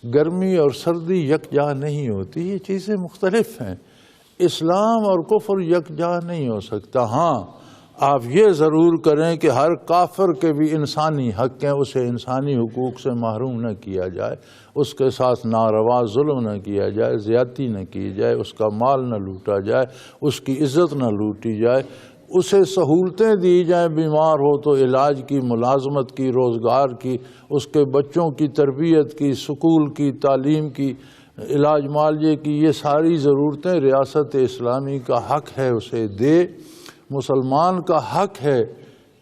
گرمی اور سردی یکجا نہیں ہوتی، یہ چیزیں مختلف ہیں۔ اسلام اور کفر یکجا نہیں ہو سکتا۔ ہاں آپ یہ ضرور کریں کہ ہر کافر کے بھی انسانی حق ہیں، اسے انسانی حقوق سے محروم نہ کیا جائے، اس کے ساتھ ناروا ظلم نہ کیا جائے، زیادتی نہ کی جائے، اس کا مال نہ لوٹا جائے، اس کی عزت نہ لوٹی جائے، اسے سہولتیں دی جائیں، بیمار ہو تو علاج کی، ملازمت کی، روزگار کی، اس کے بچوں کی تربیت کی، سکول کی، تعلیم کی، علاج معالجے کی، یہ ساری ضرورتیں ریاست اسلامی کا حق ہے اسے دے۔ مسلمان کا حق ہے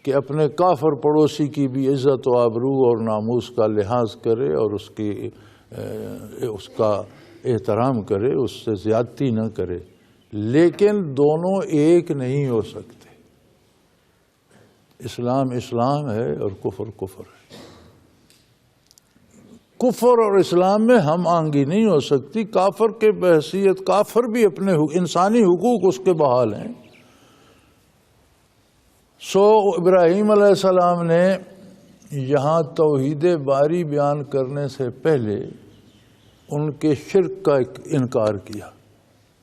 کہ اپنے کافر پڑوسی کی بھی عزت و آبرو اور ناموس کا لحاظ کرے اور اس کا احترام کرے، اس سے زیادتی نہ کرے، لیکن دونوں ایک نہیں ہو سکتے۔ اسلام اسلام ہے اور کفر کفر ہے۔ کفر اور اسلام میں ہم آہنگی نہیں ہو سکتی۔ کافر کے بحیثیت کافر بھی اپنے انسانی حقوق اس کے بحال ہیں۔ سو ابراہیم علیہ السلام نے یہاں توحید باری بیان کرنے سے پہلے ان کے شرک کا انکار کیا۔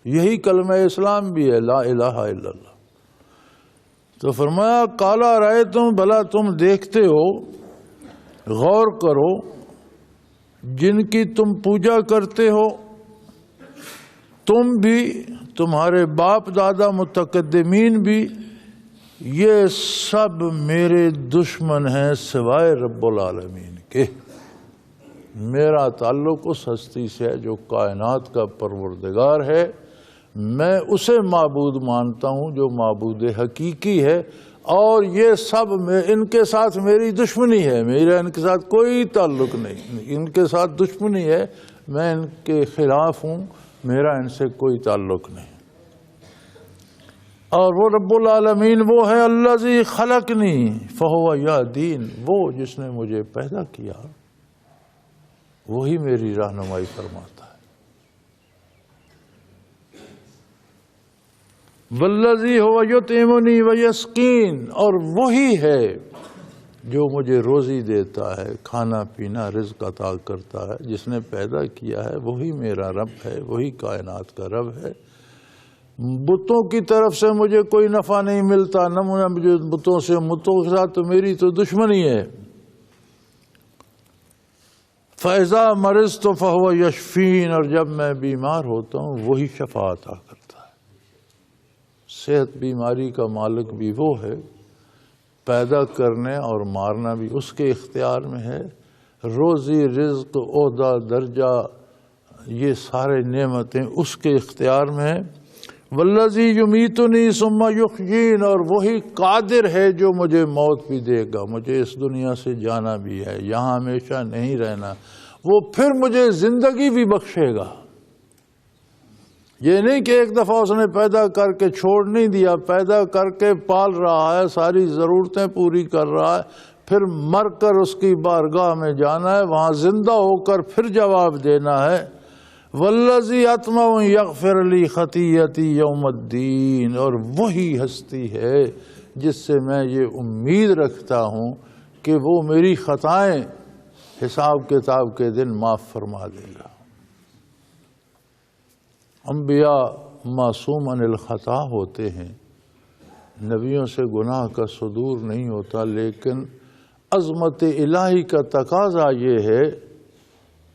یہی کلمہ اسلام بھی ہے، لا الہ الا اللہ۔ تو فرمایا قالا رأیتم، بھلا تم دیکھتے ہو، غور کرو، جن کی تم پوجا کرتے ہو، تم بھی، تمہارے باپ دادا متقدمین بھی، یہ سب میرے دشمن ہیں سوائے رب العالمین کے۔ میرا تعلق اس ہستی سے ہے جو کائنات کا پروردگار ہے، میں اسے معبود مانتا ہوں جو معبود حقیقی ہے، اور یہ سب ان کے ساتھ میری دشمنی ہے، میرا ان کے ساتھ کوئی تعلق نہیں، ان کے ساتھ دشمنی ہے، میں ان کے خلاف ہوں، میرا ان سے کوئی تعلق نہیں۔ اور وہ رب العالمین وہ ہے الذی خلقنی فہو یہدین، وہ جس نے مجھے پیدا کیا وہی میری رہنمائی فرماتا ہے۔ والذی هو یطعمنی ویسقین، اور وہی ہے جو مجھے روزی دیتا ہے، کھانا پینا رزق عطا کرتا ہے، جس نے پیدا کیا ہے وہی میرا رب ہے، وہی کائنات کا رب ہے۔ بتوں کی طرف سے مجھے کوئی نفع نہیں ملتا، نہ مجھے بتوں کے ساتھ تو میری تو دشمنی ہے۔ فَإِذَا مَرِضْتُ فَهُوَ يَشْفِينِ، اور جب میں بیمار ہوتا ہوں وہی شفا عطا کرتا ہے۔ صحت بیماری کا مالک بھی وہ ہے، پیدا کرنے اور مارنا بھی اس کے اختیار میں ہے، روزی رزق عہدہ درجہ یہ سارے نعمتیں اس کے اختیار میں ہیں۔ والذی یمیتنی ثم یحیین، اور وہی قادر ہے جو مجھے موت بھی دے گا، مجھے اس دنیا سے جانا بھی ہے، یہاں ہمیشہ نہیں رہنا، وہ پھر مجھے زندگی بھی بخشے گا۔ یہ نہیں کہ ایک دفعہ اس نے پیدا کر کے چھوڑ نہیں دیا، پیدا کر کے پال رہا ہے، ساری ضرورتیں پوری کر رہا ہے، پھر مر کر اس کی بارگاہ میں جانا ہے، وہاں زندہ ہو کر پھر جواب دینا ہے۔ والذی اطمع یغفر لی خطیئتی یوم الدین، اور وہی ہستی ہے جس سے میں یہ امید رکھتا ہوں کہ وہ میری خطائیں حساب کتاب کے دن معاف فرما دے گا۔ انبیاء معصوم عن الخطا ہوتے ہیں، نبیوں سے گناہ کا صدور نہیں ہوتا، لیکن عظمت الہی کا تقاضا یہ ہے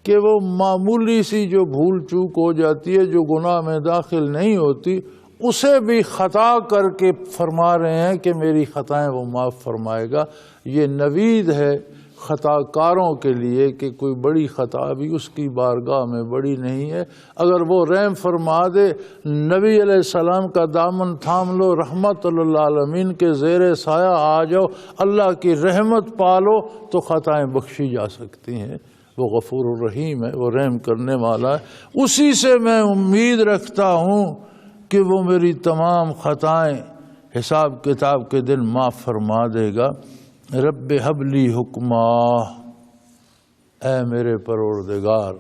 کہ وہ معمولی سی جو بھول چوک ہو جاتی ہے، جو گناہ میں داخل نہیں ہوتی، اسے بھی خطا کر کے فرما رہے ہیں کہ میری خطائیں وہ معاف فرمائے گا۔ یہ نوید ہے خطا کاروں کے لیے کہ کوئی بڑی خطا بھی اس کی بارگاہ میں بڑی نہیں ہے۔ اگر وہ رحم فرما دے، نبی علیہ السلام کا دامن تھام لو، رحمت للعالمین کے زیر سایہ آ جاؤ، اللہ کی رحمت پالو تو خطائیں بخشی جا سکتی ہیں۔ وہ غفور الرحیم ہے، وہ رحم کرنے والا ہے۔ اسی سے میں امید رکھتا ہوں کہ وہ میری تمام خطائیں حساب کتاب کے دن معاف فرما دے گا۔ رب ہب لی حکما، اے میرے پروردگار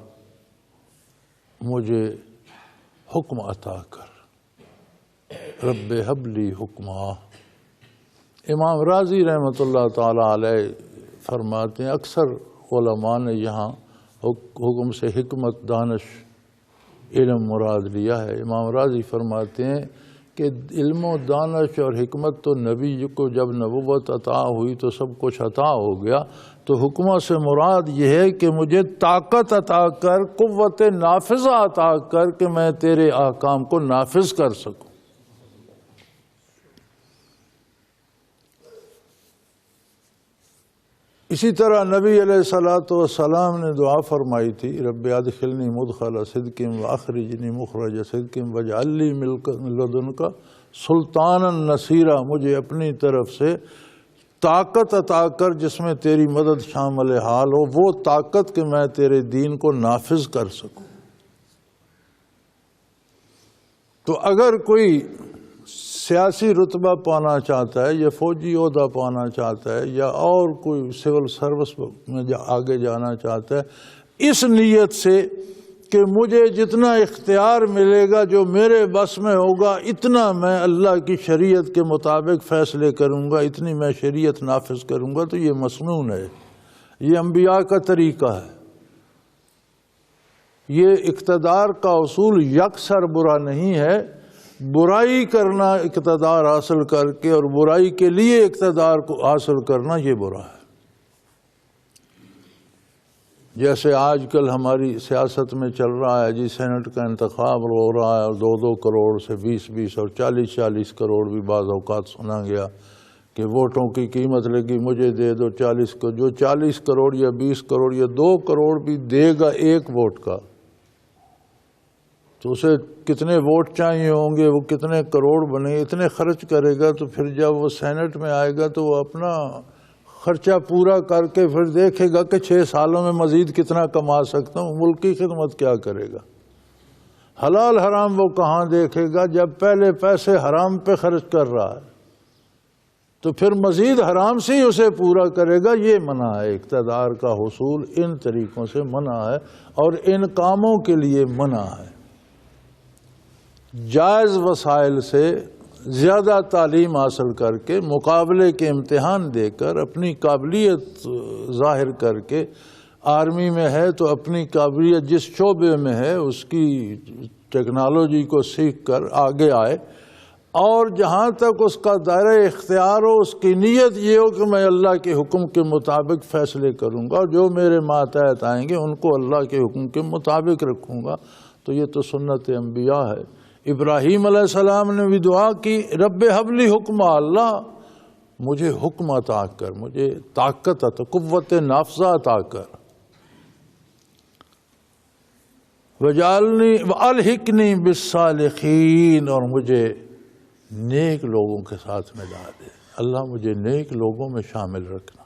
مجھے حکم عطا کر۔ رب ہب لی حکما۔ امام راضی رحمۃ اللہ تعالی علیہ فرماتے ہیں، اکثر علماء نے یہاں حکم سے حکمت، دانش، علم مراد لیا ہے۔ امام راضی فرماتے ہیں کہ علم و دانش اور حکمت تو نبی کو جب نبوت عطا ہوئی تو سب کچھ عطا ہو گیا، تو حکمہ سے مراد یہ ہے کہ مجھے طاقت عطا کر، قوت نافذہ عطا کر کہ میں تیرے احکام کو نافذ کر سکوں۔ اسی طرح نبی علیہ السلام نے دعا فرمائی تھی، رب ادخلنی مدخل صدق واخرجنی مخرج صدق واجعل لی من لدنک سلطانا نصیرا، مجھے اپنی طرف سے طاقت عطا کر جس میں تیری مدد شامل حال ہو، وہ طاقت کہ میں تیرے دین کو نافذ کر سکوں۔ تو اگر کوئی سیاسی رتبہ پانا چاہتا ہے یا فوجی عہدہ پانا چاہتا ہے یا اور کوئی سول سروس میں آگے جانا چاہتا ہے، اس نیت سے کہ مجھے جتنا اختیار ملے گا، جو میرے بس میں ہوگا، اتنا میں اللہ کی شریعت کے مطابق فیصلے کروں گا، اتنی میں شریعت نافذ کروں گا، تو یہ مسنون ہے، یہ انبیاء کا طریقہ ہے۔ یہ اقتدار کا اصول یکسر برا نہیں ہے۔ برائی کرنا اقتدار حاصل کر کے اور برائی کے لیے اقتدار کو حاصل کرنا یہ برا ہے۔ جیسے آج کل ہماری سیاست میں چل رہا ہے، جی سینٹ کا انتخاب ہو رہا ہے اور 2 کروڑ سے 20 اور 40 کروڑ بھی بعض اوقات سنا گیا کہ ووٹوں کی قیمت لگی، مجھے دے دو 40 کو، جو 40 کروڑ یا 20 کروڑ یا 2 کروڑ بھی دے گا ایک ووٹ کا، تو اسے کتنے ووٹ چاہیے ہوں گے، وہ کتنے کروڑ بنے، اتنے خرچ کرے گا، تو پھر جب وہ سینٹ میں آئے گا تو وہ اپنا خرچہ پورا کر کے پھر دیکھے گا کہ 6 سالوں میں مزید کتنا کما سکتا ہوں، ملک کی خدمت کیا کرے گا۔ حلال حرام وہ کہاں دیکھے گا جب پہلے پیسے حرام پہ خرچ کر رہا ہے، تو پھر مزید حرام سے ہی اسے پورا کرے گا۔ یہ منع ہے، اقتدار کا حصول ان طریقوں سے منع ہے اور ان کاموں کے لیے منع ہے۔ جائز وسائل سے زیادہ تعلیم حاصل کر کے، مقابلے کے امتحان دے کر، اپنی قابلیت ظاہر کر کے، آرمی میں ہے تو اپنی قابلیت جس شعبے میں ہے اس کی ٹیکنالوجی کو سیکھ کر آگے آئے، اور جہاں تک اس کا دائرہ اختیار ہو، اس کی نیت یہ ہو کہ میں اللہ کے حکم کے مطابق فیصلے کروں گا، اور جو میرے ماتحت آئیں گے ان کو اللہ کے حکم کے مطابق رکھوں گا۔ تو یہ تو سنت انبیاء ہے۔ ابراہیم علیہ السلام نے بھی دعا کی، رب ہب لی حکما، اللہ مجھے حکم عطا کر، مجھے طاقت عطا، قوت نافذہ عطا کر، وجعلنی والحقنی بالصالحین، اور مجھے نیک لوگوں کے ساتھ ملا دے۔ اللہ مجھے نیک لوگوں میں شامل رکھنا،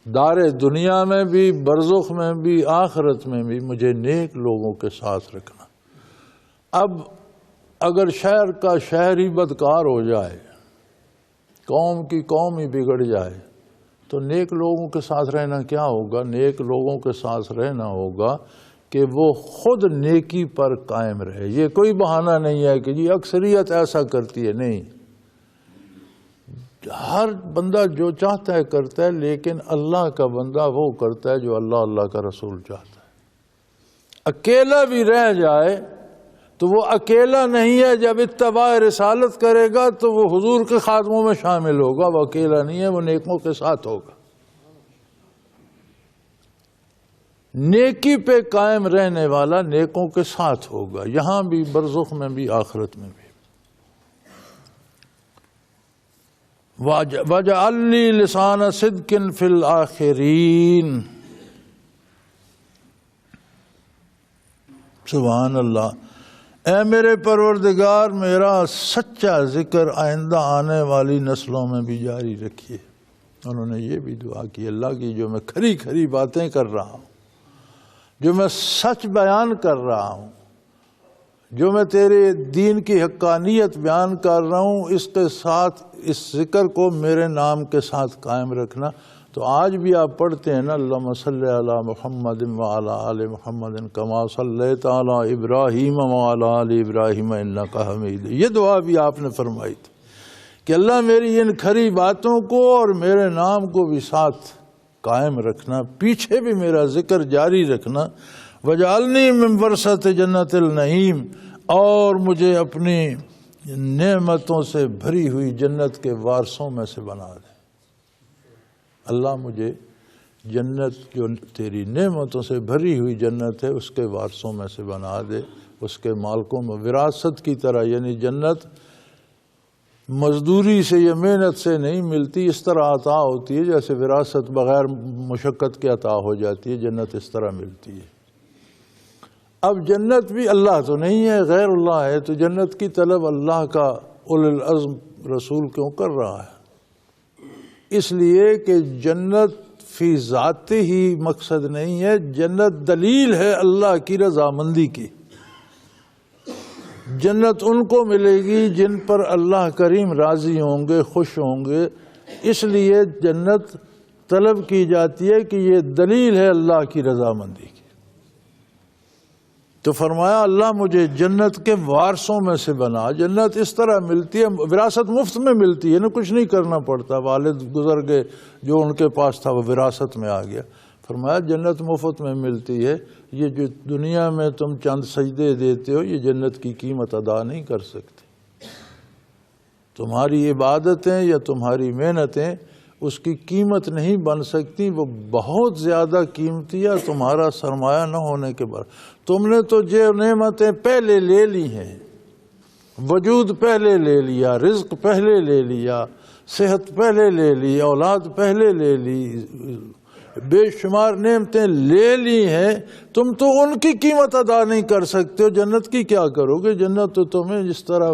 دار دنیا میں بھی، برزخ میں بھی، آخرت میں بھی مجھے نیک لوگوں کے ساتھ رکھنا۔ اب اگر شہر کا شہر ہی بدکار ہو جائے، قوم کی قوم ہی بگڑ جائے، تو نیک لوگوں کے ساتھ رہنا کیا ہوگا؟ نیک لوگوں کے ساتھ رہنا ہوگا کہ وہ خود نیکی پر قائم رہے۔ یہ کوئی بہانہ نہیں ہے کہ جی اکثریت ایسا کرتی ہے، نہیں، ہر بندہ جو چاہتا ہے کرتا ہے، لیکن اللہ کا بندہ وہ کرتا ہے جو اللہ کا رسول چاہتا ہے۔ اکیلا بھی رہ جائے تو وہ اکیلا نہیں ہے، جب اتباع رسالت کرے گا تو وہ حضور کے خادموں میں شامل ہوگا، وہ اکیلا نہیں ہے، وہ نیکوں کے ساتھ ہوگا۔ نیکی پہ قائم رہنے والا نیکوں کے ساتھ ہوگا، یہاں بھی، برزخ میں بھی، آخرت میں بھی۔ وَاجْعَلْ لِي لِسَانَ صِدْقٍ فِي الْآخِرِينَ۔ سبحان اللہ۔ اے میرے پروردگار، میرا سچا ذکر آئندہ آنے والی نسلوں میں بھی جاری رکھیے۔ انہوں نے یہ بھی دعا کی، اللہ کی جو میں کھری کھری باتیں کر رہا ہوں، جو میں سچ بیان کر رہا ہوں، جو میں تیرے دین کی حقانیت بیان کر رہا ہوں، اس کے ساتھ اس ذکر کو میرے نام کے ساتھ قائم رکھنا۔ تو آج بھی آپ پڑھتے ہیں نا، اللہم صلی علی محمد وعلی آل محمد کما صلیت علی ابراہیم وعلی آل ابراہیم انک حمید۔ یہ دعا بھی آپ نے فرمائی تھی کہ اللہ میری ان کھری باتوں کو اور میرے نام کو بھی ساتھ قائم رکھنا، پیچھے بھی میرا ذکر جاری رکھنا۔ وجعلنی من ورثۃ جنت النعیم، اور مجھے اپنی نعمتوں سے بھری ہوئی جنت کے وارثوں میں سے بنا دے۔ اللہ مجھے جنت، جو تیری نعمتوں سے بھری ہوئی جنت ہے، اس کے وارثوں میں سے بنا دے، اس کے مالکوں میں۔ وراثت کی طرح، یعنی جنت مزدوری سے یا محنت سے نہیں ملتی، اس طرح عطا ہوتی ہے جیسے وراثت بغیر مشقت کے عطا ہو جاتی ہے، جنت اس طرح ملتی ہے۔ اب جنت بھی اللہ تو نہیں ہے، غیر اللہ ہے، تو جنت کی طلب اللہ کا اولو العزم رسول کیوں کر رہا ہے؟ اس لیے کہ جنت فی ذات ہی مقصد نہیں ہے، جنت دلیل ہے اللہ کی رضامندی کی۔ جنت ان کو ملے گی جن پر اللہ کریم راضی ہوں گے، خوش ہوں گے، اس لیے جنت طلب کی جاتی ہے کہ یہ دلیل ہے اللہ کی رضامندی کی۔ تو فرمایا اللہ مجھے جنت کے وارثوں میں سے بنا۔ جنت اس طرح ملتی ہے، وراثت مفت میں ملتی ہے نا، کچھ نہیں کرنا پڑتا۔ والد گزر گئے، جو ان کے پاس تھا وہ وراثت میں آ گیا۔ فرمایا جنت مفت میں ملتی ہے، یہ جو دنیا میں تم چند سجدے دیتے ہو، یہ جنت کی قیمت ادا نہیں کر سکتے۔ تمہاری عبادتیں یا تمہاری محنتیں اس کی قیمت نہیں بن سکتی، وہ بہت زیادہ قیمتی ہے تمہارا سرمایہ نہ ہونے کے بعد۔ تم نے تو جو نعمتیں پہلے لے لی ہیں، وجود پہلے لے لیا، رزق پہلے لے لیا، صحت پہلے لے لی، اولاد پہلے لے لی، بے شمار نعمتیں لے لی ہیں، تم تو ان کی قیمت ادا نہیں کر سکتے ہو، جنت کی کیا کرو گے؟ جنت تو تمہیں جس طرح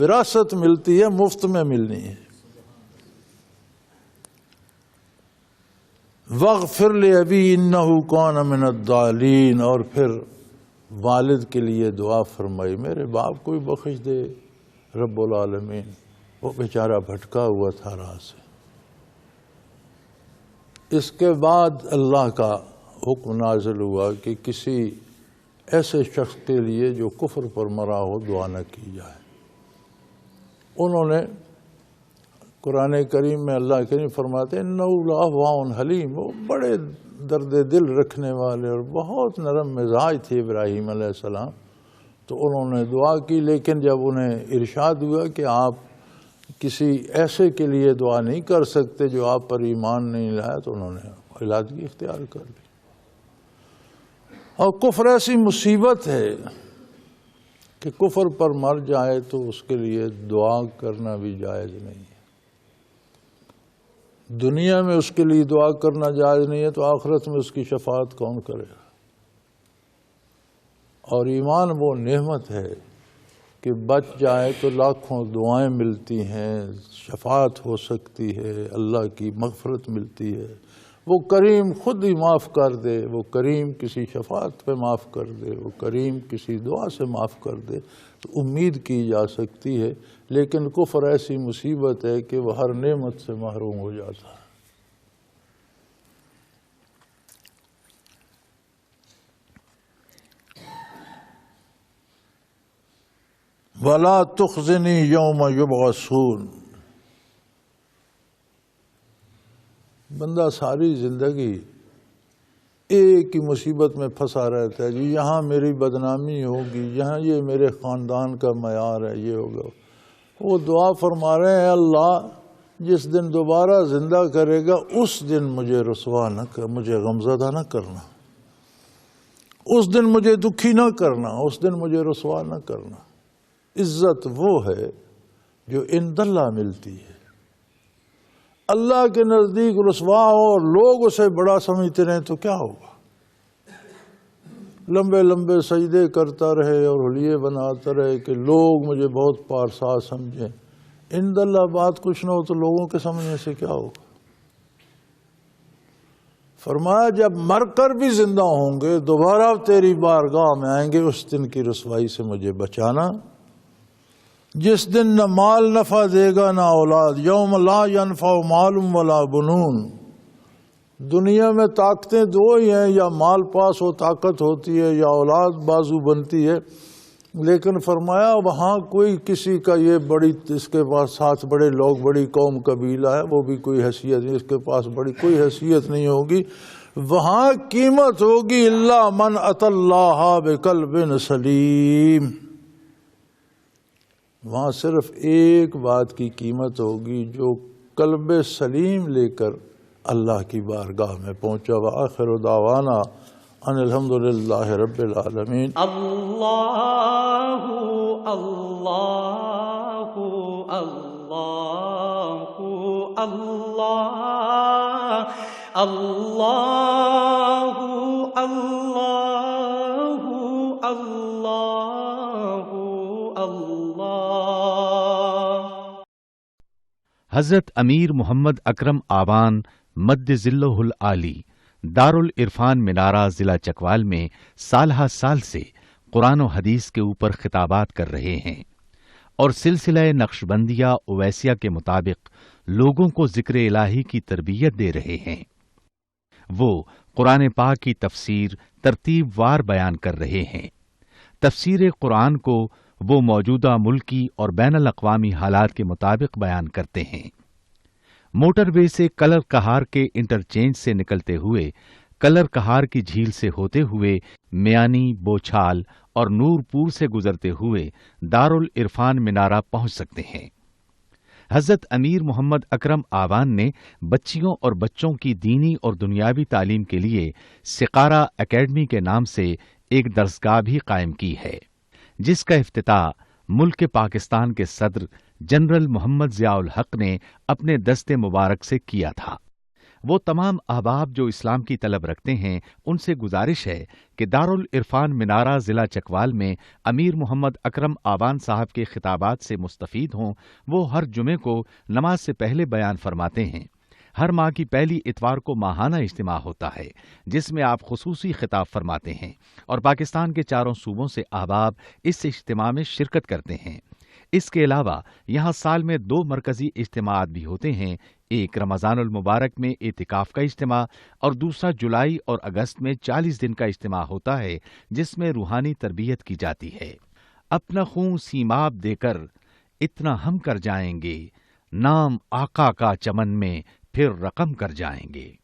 وراثت ملتی ہے مفت میں ملنی ہے۔ وَاغْفِرْ لِأَبِي إِنَّهُ كَانَ مِنَ الضَّالِينَ، اور پھر والد کے لیے دعا فرمائی، میرے باپ کو بھی بخش دے رب العالمین، وہ بیچارہ بھٹکا ہوا تھا راہ سے۔ اس کے بعد اللہ کا حکم نازل ہوا کہ کسی ایسے شخص کے لیے جو کفر پر مرا ہو دعا نہ کی جائے۔ انہوں نے قرآن کریم میں اللہ کریم فرماتے ہیں اِنَّهُ لَأَوَّاءٌ حَلِيمٌ، وہ بڑے درد دل رکھنے والے اور بہت نرم مزاج تھے ابراہیم علیہ السلام۔ تو انہوں نے دعا کی، لیکن جب انہیں ارشاد ہوا کہ آپ کسی ایسے کے لیے دعا نہیں کر سکتے جو آپ پر ایمان نہیں لایا، تو انہوں نے علیحدگی اختیار کر لی۔ اور کفر ایسی مصیبت ہے کہ کفر پر مر جائے تو اس کے لیے دعا کرنا بھی جائز نہیں ہے۔ دنیا میں اس کے لیے دعا کرنا جائز نہیں ہے تو آخرت میں اس کی شفاعت کون کرے گا؟ اور ایمان وہ نعمت ہے کہ بچ جائے تو لاکھوں دعائیں ملتی ہیں، شفاعت ہو سکتی ہے، اللہ کی مغفرت ملتی ہے، وہ کریم خود ہی معاف کر دے، وہ کریم کسی شفاعت پہ معاف کر دے، وہ کریم کسی دعا سے معاف کر دے، تو امید کی جا سکتی ہے۔ لیکن کفر ایسی مصیبت ہے کہ وہ ہر نعمت سے محروم ہو جاتا ہے۔ وَلَا تُخْزِنِي يَوْمَ يُبْعَثُونَ، بندہ ساری زندگی ایک ہی مصیبت میں پھنسا رہتا ہے، جی یہاں میری بدنامی ہوگی، یہاں یہ میرے خاندان کا معیار ہے، یہ ہوگا۔ وہ دعا فرما رہے ہیں اللہ جس دن دوبارہ زندہ کرے گا اس دن مجھے رسوا نہ کر، مجھے غمزدہ نہ کرنا، اس دن مجھے دکھی نہ کرنا، اس دن مجھے رسوا نہ کرنا۔ عزت وہ ہے جو عند اللہ ملتی ہے، اللہ کے نزدیک رسوا ہو اور لوگ اسے بڑا سمجھتے رہیں تو کیا ہوگا؟ لمبے لمبے سجدے کرتا رہے اور حلیے بناتا رہے کہ لوگ مجھے بہت پارسا سمجھیں، عند اللہ بات کچھ نہ ہو تو لوگوں کے سمجھنے سے کیا ہوگا؟ فرمایا جب مر کر بھی زندہ ہوں گے دوبارہ تیری بارگاہ میں آئیں گے، اس دن کی رسوائی سے مجھے بچانا، جس دن نہ مال نفع دے گا نہ اولاد، یوم لا ینفع مال ولا بنون۔ دنیا میں طاقتیں دو ہی ہیں، یا مال پاس ہو طاقت ہوتی ہے یا اولاد بازو بنتی ہے، لیکن فرمایا وہاں کوئی کسی کا یہ بڑی اس کے پاس ساتھ بڑے لوگ بڑی قوم قبیلہ ہے وہ بھی کوئی حیثیت نہیں، اس کے پاس بڑی کوئی حیثیت نہیں ہوگی، وہاں قیمت ہوگی الا من اتی اللہ بقلب سلیم۔ وہاں صرف ایک بات کی قیمت ہوگی، جو قلب سلیم لے کر اللہ کی بارگاہ میں پہنچا۔ وآخر دعوانا ان الحمدللہ رب العالمین۔ اللہ اللہ اللہ اللہ اللہ اللہ اللہ اللہ۔ حضرت امیر محمد اکرم آوان مد ذلہ العالی دارالعرفان منارہ ضلع چکوال میں سالہ سال سے قرآن و حدیث کے اوپر خطابات کر رہے ہیں اور سلسلہ نقشبندیہ اویسیہ کے مطابق لوگوں کو ذکر الہی کی تربیت دے رہے ہیں۔ وہ قرآن پاک کی تفسیر ترتیب وار بیان کر رہے ہیں۔ تفسیر قرآن کو وہ موجودہ ملکی اور بین الاقوامی حالات کے مطابق بیان کرتے ہیں۔ موٹر وے سے کلر کہار کے انٹرچینج سے نکلتے ہوئے کلر کہار کی جھیل سے ہوتے ہوئے میانی، بوچھال اور نورپور سے گزرتے ہوئے دارالعرفان منارہ پہنچ سکتے ہیں۔ حضرت امیر محمد اکرم آوان نے بچیوں اور بچوں کی دینی اور دنیاوی تعلیم کے لیے سقارہ اکیڈمی کے نام سے ایک درسگاہ بھی قائم کی ہے، جس کا افتتاح ملک پاکستان کے صدر جنرل محمد ضیاء الحق نے اپنے دست مبارک سے کیا تھا۔ وہ تمام احباب جو اسلام کی طلب رکھتے ہیں ان سے گزارش ہے کہ دارالعرفان منارہ ضلع چکوال میں امیر محمد اکرم آوان صاحب کے خطابات سے مستفید ہوں۔ وہ ہر جمعے کو نماز سے پہلے بیان فرماتے ہیں۔ ہر ماہ کی پہلی اتوار کو ماہانہ اجتماع ہوتا ہے جس میں آپ خصوصی خطاب فرماتے ہیں اور پاکستان کے چاروں صوبوں سے احباب اس اجتماع میں شرکت کرتے ہیں۔ اس کے علاوہ یہاں سال میں 2 مرکزی اجتماعات بھی ہوتے ہیں، ایک رمضان المبارک میں اعتکاف کا اجتماع اور دوسرا جولائی اور اگست میں 40 دن کا اجتماع ہوتا ہے جس میں روحانی تربیت کی جاتی ہے۔ اپنا خون سیماب دے کر اتنا ہم کر جائیں گے، نام آقا کا چمن میں پھر رقم کر جائیں گے۔